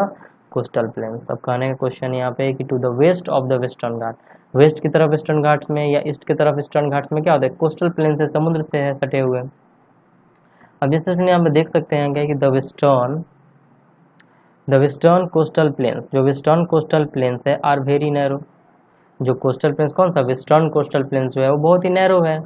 coastal plains. अब कहने का क्वेश्चन यहाँ पे है कि to the west of the western Ghat, west की तरफ वेस्टर्न घाट्स में या ईस्ट की तरफ ईस्टर्न घाट्स में क्या होता है, कोस्टल प्लेन से, समुद्र से है सटे हुए। अब जैसे यहाँ पे देख सकते हैं क्या कि द वेस्टर्न कोस्टल प्लेन्स, जो वेस्टर्न कोस्टल प्लेन्स है आर वेरी नैरो। जो कोस्टल प्लेन्स कौन सा, वेस्टर्न कोस्टल प्लेन्स जो है वो बहुत ही नैरो है।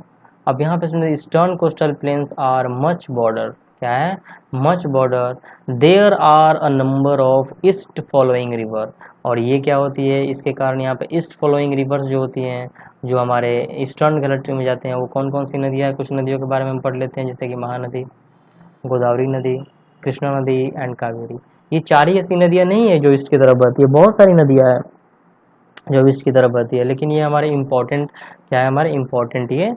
अब यहाँ पे सुनिए, eastern coastal plains are much border, क्या है, much border, there are a number of east following river. और ये क्या होती है, इसके कारण यहाँ पे ईस्ट फॉलोइंग रिवर्स जो होती हैं, जो हमारे ईस्टर्न गैलेक्ट्री में जाते हैं, वो कौन कौन सी नदियाँ हैं, कुछ नदियों के बारे में हम पढ़ लेते हैं, जैसे कि महानदी, गोदावरी नदी, कृष्णा नदी एंड कावेरी। ये चार ही ऐसी नदियाँ नहीं है जो ईस्ट की तरफ बहती है, बहुत सारी नदियाँ हैं जो ईस्ट की तरफ बहती है, लेकिन ये हमारे इम्पोर्टेंट क्या है, हमारे इम्पोर्टेंट ये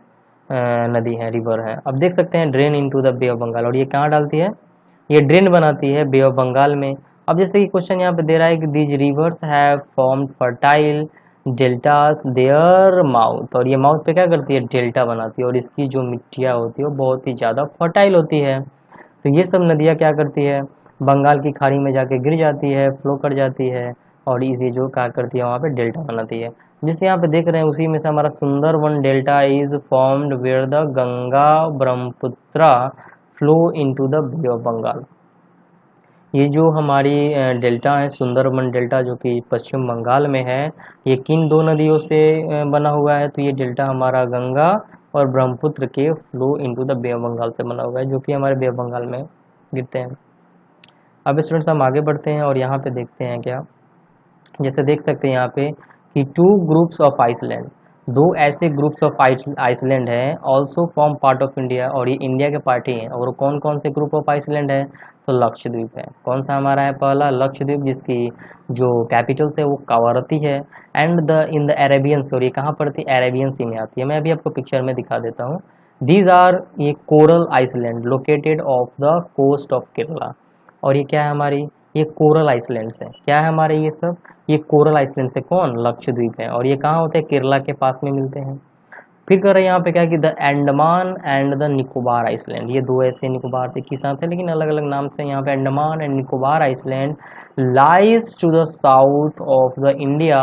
नदी है, रिवर है। अब देख सकते हैं drain into the bay of Bengal, और ये कहाँ डालती है, ये ड्रेन बनाती है बे ऑफ बंगाल में। अब जैसे कि क्वेश्चन यहाँ पे दे रहा है कि these rivers have formed fertile deltas their mouth, और ये माउथ पे क्या करती है, डेल्टा बनाती है, और इसकी जो मिट्टियाँ होती है वो बहुत ही ज़्यादा फर्टाइल होती है। तो ये सब नदियाँ क्या करती है, बंगाल की खाड़ी में जाके गिर जाती है, फ्लो कर जाती है, और इसी जो क्या करती है वहाँ पे डेल्टा बनाती है। जिससे यहाँ पे देख रहे हैं उसी में से हमारा Sundarban delta is formed where the Ganga Brahmaputra flow into the bay of Bengal. ये जो हमारी डेल्टा है, सुंदरवन डेल्टा, जो कि पश्चिम बंगाल में है, ये किन दो नदियों से बना हुआ है, तो ये डेल्टा हमारा गंगा और ब्रह्मपुत्र के flow into the bay of Bengal से बना हुआ है, जो कि हमारे बे ऑफ बंगाल में गिरते हैं। अब स्टूडेंट्स हम आगे बढ़ते हैं, और यहाँ पे देखते हैं क्या, जैसे देख सकते हैं यहाँ पे कि टू ग्रुप्स ऑफ आइसलैंड, दो ऐसे ग्रुप्स ऑफ आइसलैंड हैं, also form part of India, और ये इंडिया के पार्ट ही हैं। और वो कौन कौन से ग्रुप ऑफ आइसलैंड है, तो लक्षद्वीप है। कौन सा हमारा है, पहला लक्षद्वीप, जिसकी जो कैपिटल्स है वो कावारती है, and the in the Arabian sea, और ये कहाँ पड़ती है, अरेबियन सी में आती है। मैं अभी आपको पिक्चर में दिखा देता हूँ। दीज आर ये coral island located off the coast of Kerala. और ये क्या है हमारी, ये कोरल आइसलैंड्स हैं, क्या है हमारे ये सब, ये कोरल आइसलैंड से कौन, लक्षद्वीप है, और ये कहाँ होते हैं, केरला के पास में मिलते हैं। फिर कर रहे हैं यहाँ पे क्या कि the Andaman and the Nicobar island, ये दो ऐसे निकोबार से की साथ है, लेकिन अलग अलग नाम से। यहाँ पे Andaman and Nicobar island lies to the south of the India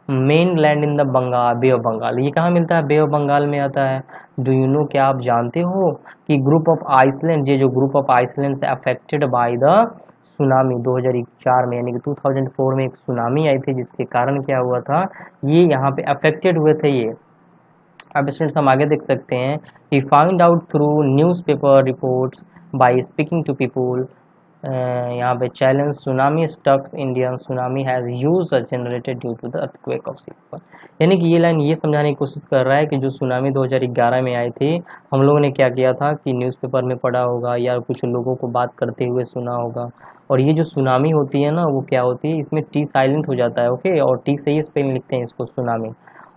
main land in the Bengal, bay of Bengal. ये कहाँ मिलता है, बे ऑफ बंगाल में आता है। डू यू नो, क्या आप जानते हो कि ग्रुप ऑफ आइसलैंड, ये जो ग्रुप ऑफ आइसलैंड से अफेक्टेड बाय द सुनामी 2004 में, यानी कि 2004 में एक सुनामी आई थी, जिसके कारण क्या हुआ था, ये यहाँ पे अफेक्टेड हुए थे ये। अब स्टूडेंट्स हम आगे देख सकते हैं कि find out through newspaper reports by speaking to people यहाँ पे challenge tsunami struck Indian tsunami has use generated due to the earthquake of Sikkim. यानी कि ये लाइन ये समझाने की कोशिश कर रहा है कि जो सुनामी 2011 में आई थी, हम लोगों ने क्या किया था कि न्यूज़पेपर में पढ़ा होगा या कुछ लोगों को बात करते हुए सुना होगा। और ये जो सुनामी होती है ना, वो क्या होती है, इसमें टी साइलेंट हो जाता है, ओके, और टी से ही स्पेलिंग लिखते हैं इसको, सुनामी।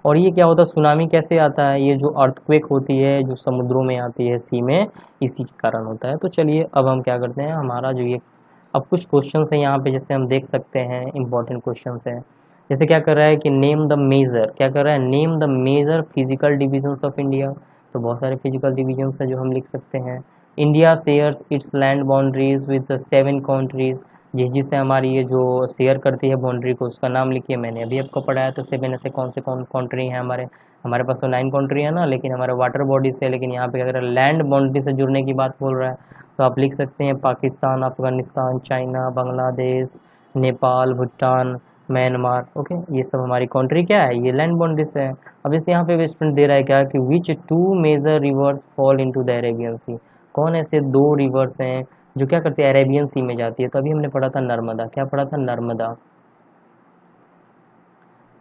और ये क्या होता है, सुनामी कैसे आता है, ये जो अर्थक्वेक होती है जो समुद्रों में आती है, सी में, इसी के कारण होता है। तो चलिए अब हम क्या करते हैं, हमारा जो ये अब कुछ क्वेश्चन है यहाँ पे, जैसे हम देख सकते हैं इंपॉर्टेंट क्वेश्चन है। जैसे क्या कर रहा है कि नेम द मेजर, क्या कर रहा है, name the major physical divisions of India. तो बहुत सारे फिजिकल डिविजन्स है जो हम लिख सकते हैं। India shares it's land boundaries with 7 countries, जिससे हमारी ये जो शेयर करती है बाउंड्री को, उसका नाम लिखिए। मैंने अभी आपको पढ़ाया था 7 ऐसे कौन से कौन कंट्री हैं हमारे, हमारे पास तो 9 कंट्री है ना, लेकिन हमारे वाटर बॉडी से, लेकिन यहाँ पे अगर लैंड बाउंड्री से जुड़ने की बात बोल रहा है तो आप लिख सकते हैं Pakistan, Afghanistan, China, Bangladesh, Nepal, Bhutan, Myanmar, okay, ये सब हमारी कंट्री क्या है, ये लैंड बाउंड्री से है। अब इस यहाँ पे स्टूडेंट दे रहा है क्या कि which 2 major rivers fall into the Arabian sea, कौन ऐसे 2 रिवर्स हैं जो क्या करती है, अरेबियन सी में जाती है। तो अभी हमने पढ़ा था नर्मदा, क्या पढ़ा था, नर्मदा,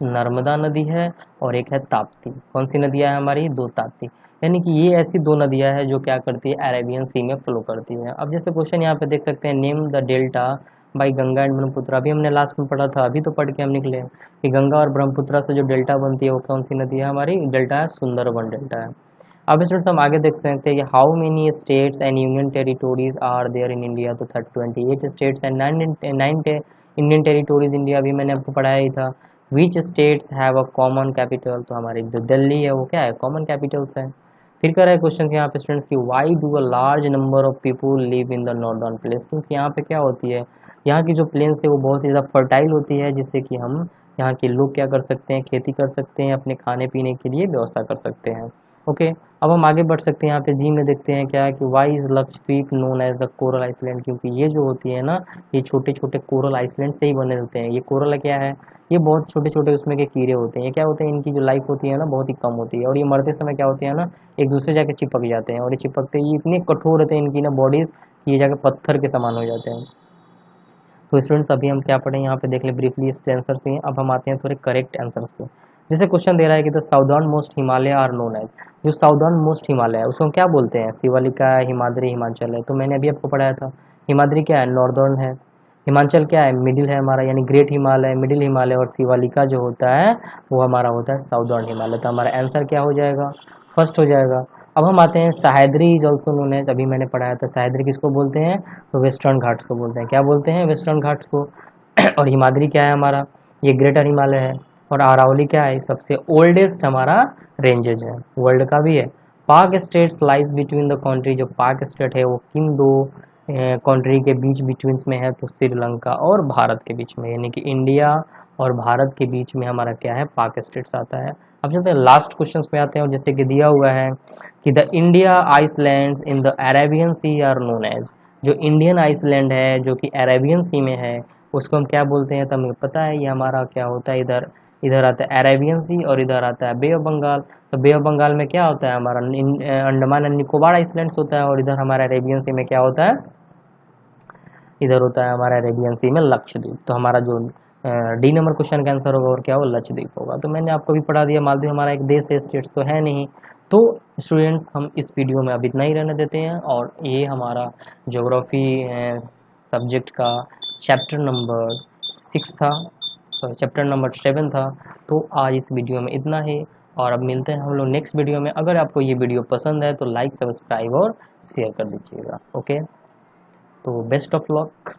नर्मदा नदी है, और एक है ताप्ती। कौन सी नदियाँ है हमारी, 2 ताप्ती। यानी कि ये ऐसी 2 नदियाँ हैं जो क्या करती है, अरेबियन सी में फ्लो करती है। अब जैसे क्वेश्चन यहाँ पे देख सकते हैं, name the delta by Ganga and Brahmaputra. अभी हमने लास्ट में पढ़ा था, अभी तो पढ़ के हम निकले कि गंगा और ब्रह्मपुत्र से जो डेल्टा बनती है वो कौन सी नदी है हमारी, डेल्टा है सुंदरबन डेल्टा है। अब स्टूडेंट्स हम आगे देख सकते हैं कि how many states and union territories are there in India. तो 28 states and 9 Indian territories India, अभी मैंने आपको पढ़ाया ही था। Which states have a common capital, तो हमारी जो दिल्ली है वो क्या है, कॉमन कैपिटल्स है। फिर कर रहा है क्वेश्चन यहाँ पे स्टूडेंट्स की, why do a large number of people live in the northern place. क्योंकि यहाँ पे क्या होती है, यहाँ की जो प्लेन्स है वो बहुत ही ज़्यादा फर्टाइल होती है, जिससे कि हम यहाँ के लोग क्या कर सकते हैं, खेती कर सकते हैं, अपने खाने पीने के लिए व्यवस्था कर सकते हैं। ओके, अब हम आगे बढ़ सकते हैं। यहाँ पे जी में देखते हैं क्या है कि why is Lakshadweep known as the coral island. क्योंकि ये जो होती है ना, ये छोटे छोटे कोरल आइसलैंड से ही बने होते हैं। ये कोरल क्या है, ये बहुत छोटे छोटे उसमें के कीड़े होते हैं। ये क्या होते हैं, इनकी जो लाइफ होती है ना बहुत ही कम होती है, और ये मरते समय क्या होते हैं ना, एक दूसरे जाके चिपक जाते हैं, और ये चिपकते ये इतने कठोर होते हैं इनकी ना बॉडीज, ये जाके पत्थर के समान हो जाते हैं। तो स्टूडेंट्स अभी हम क्या पढ़ें, यहाँ पे देख ले ब्रीफली इसके आंसर पे। अब हम आते हैं थोड़े करेक्ट आंसर्स पे। जैसे क्वेश्चन दे रहा है कि the southern most Himalaya are known as, जो साउदर्न मोस्ट हिमालय है उसको हम क्या बोलते हैं, शिवालिका है, हिमाद्री, हिमाचल है। तो मैंने अभी आपको पढ़ाया था, हिमाद्री क्या है, नॉर्दर्न है, हिमाचल क्या है, मिडिल है हमारा, यानी ग्रेट हिमालय, मिडिल हिमालय, और शिवालिका जो होता है वो हमारा होता है साउदर्न हिमालय। तो हमारा आंसर क्या हो जाएगा, फर्स्ट हो जाएगा। अब हम आते हैं Sahyadri is also known as, अभी मैंने पढ़ाया था सह्याद्री किसको बोलते हैं, तो वेस्टर्न घाट्स को बोलते हैं, क्या बोलते हैं, वेस्टर्न घाट्स को। और हिमाद्री क्या है हमारा, ये ग्रेटर हिमालय है। और अरावली क्या है, सबसे ओल्डेस्ट हमारा रेंजेज है, वर्ल्ड का भी है। पाक states lies between the country, जो पाक स्टेट है वो किन 2 कंट्री के बीच बिटवीन्स में है, तो श्रीलंका और भारत के बीच में, यानी कि इंडिया और भारत के बीच में हमारा क्या है, पाक स्टेट्स आता है। अब चलते हैं लास्ट क्वेश्चन पे आते हैं, और जैसे कि दिया हुआ है कि the India islands in the Arabian sea are known as, जो इंडियन आइसलैंड है जो कि अरेबियन सी में है उसको हम क्या बोलते हैं, तो हमें पता है ये हमारा क्या होता है, इधर इधर आता है अरेबियन सी और इधर आता है बे ऑफ बंगाल। तो बे ऑफ बंगाल में क्या होता है हमारा, अंडमान एंड निकोबार आइसलैंड्स होता है, और इधर हमारा अरेबियन सी में क्या होता है, इधर होता है हमारा अरेबियन सी में लक्षद्वीप। तो हमारा जो डी नंबर क्वेश्चन का आंसर होगा और क्या होगा, लक्षद्वीप होगा। तो मैंने आपको भी पढ़ा दिया, मालदीव हमारा एक देश है, स्टेट्स तो है नहीं। तो स्टूडेंट्स हम इस वीडियो में अब इतना ही रहने देते हैं, और ये हमारा ज्योग्राफी सब्जेक्ट का चैप्टर नंबर 6 था, सॉरी चैप्टर नंबर 7 था। तो आज इस वीडियो में इतना ही, और अब मिलते हैं हम लोग नेक्स्ट वीडियो में। अगर आपको ये वीडियो पसंद है तो लाइक, सब्सक्राइब और शेयर कर दीजिएगा। ओके, तो बेस्ट ऑफ लक।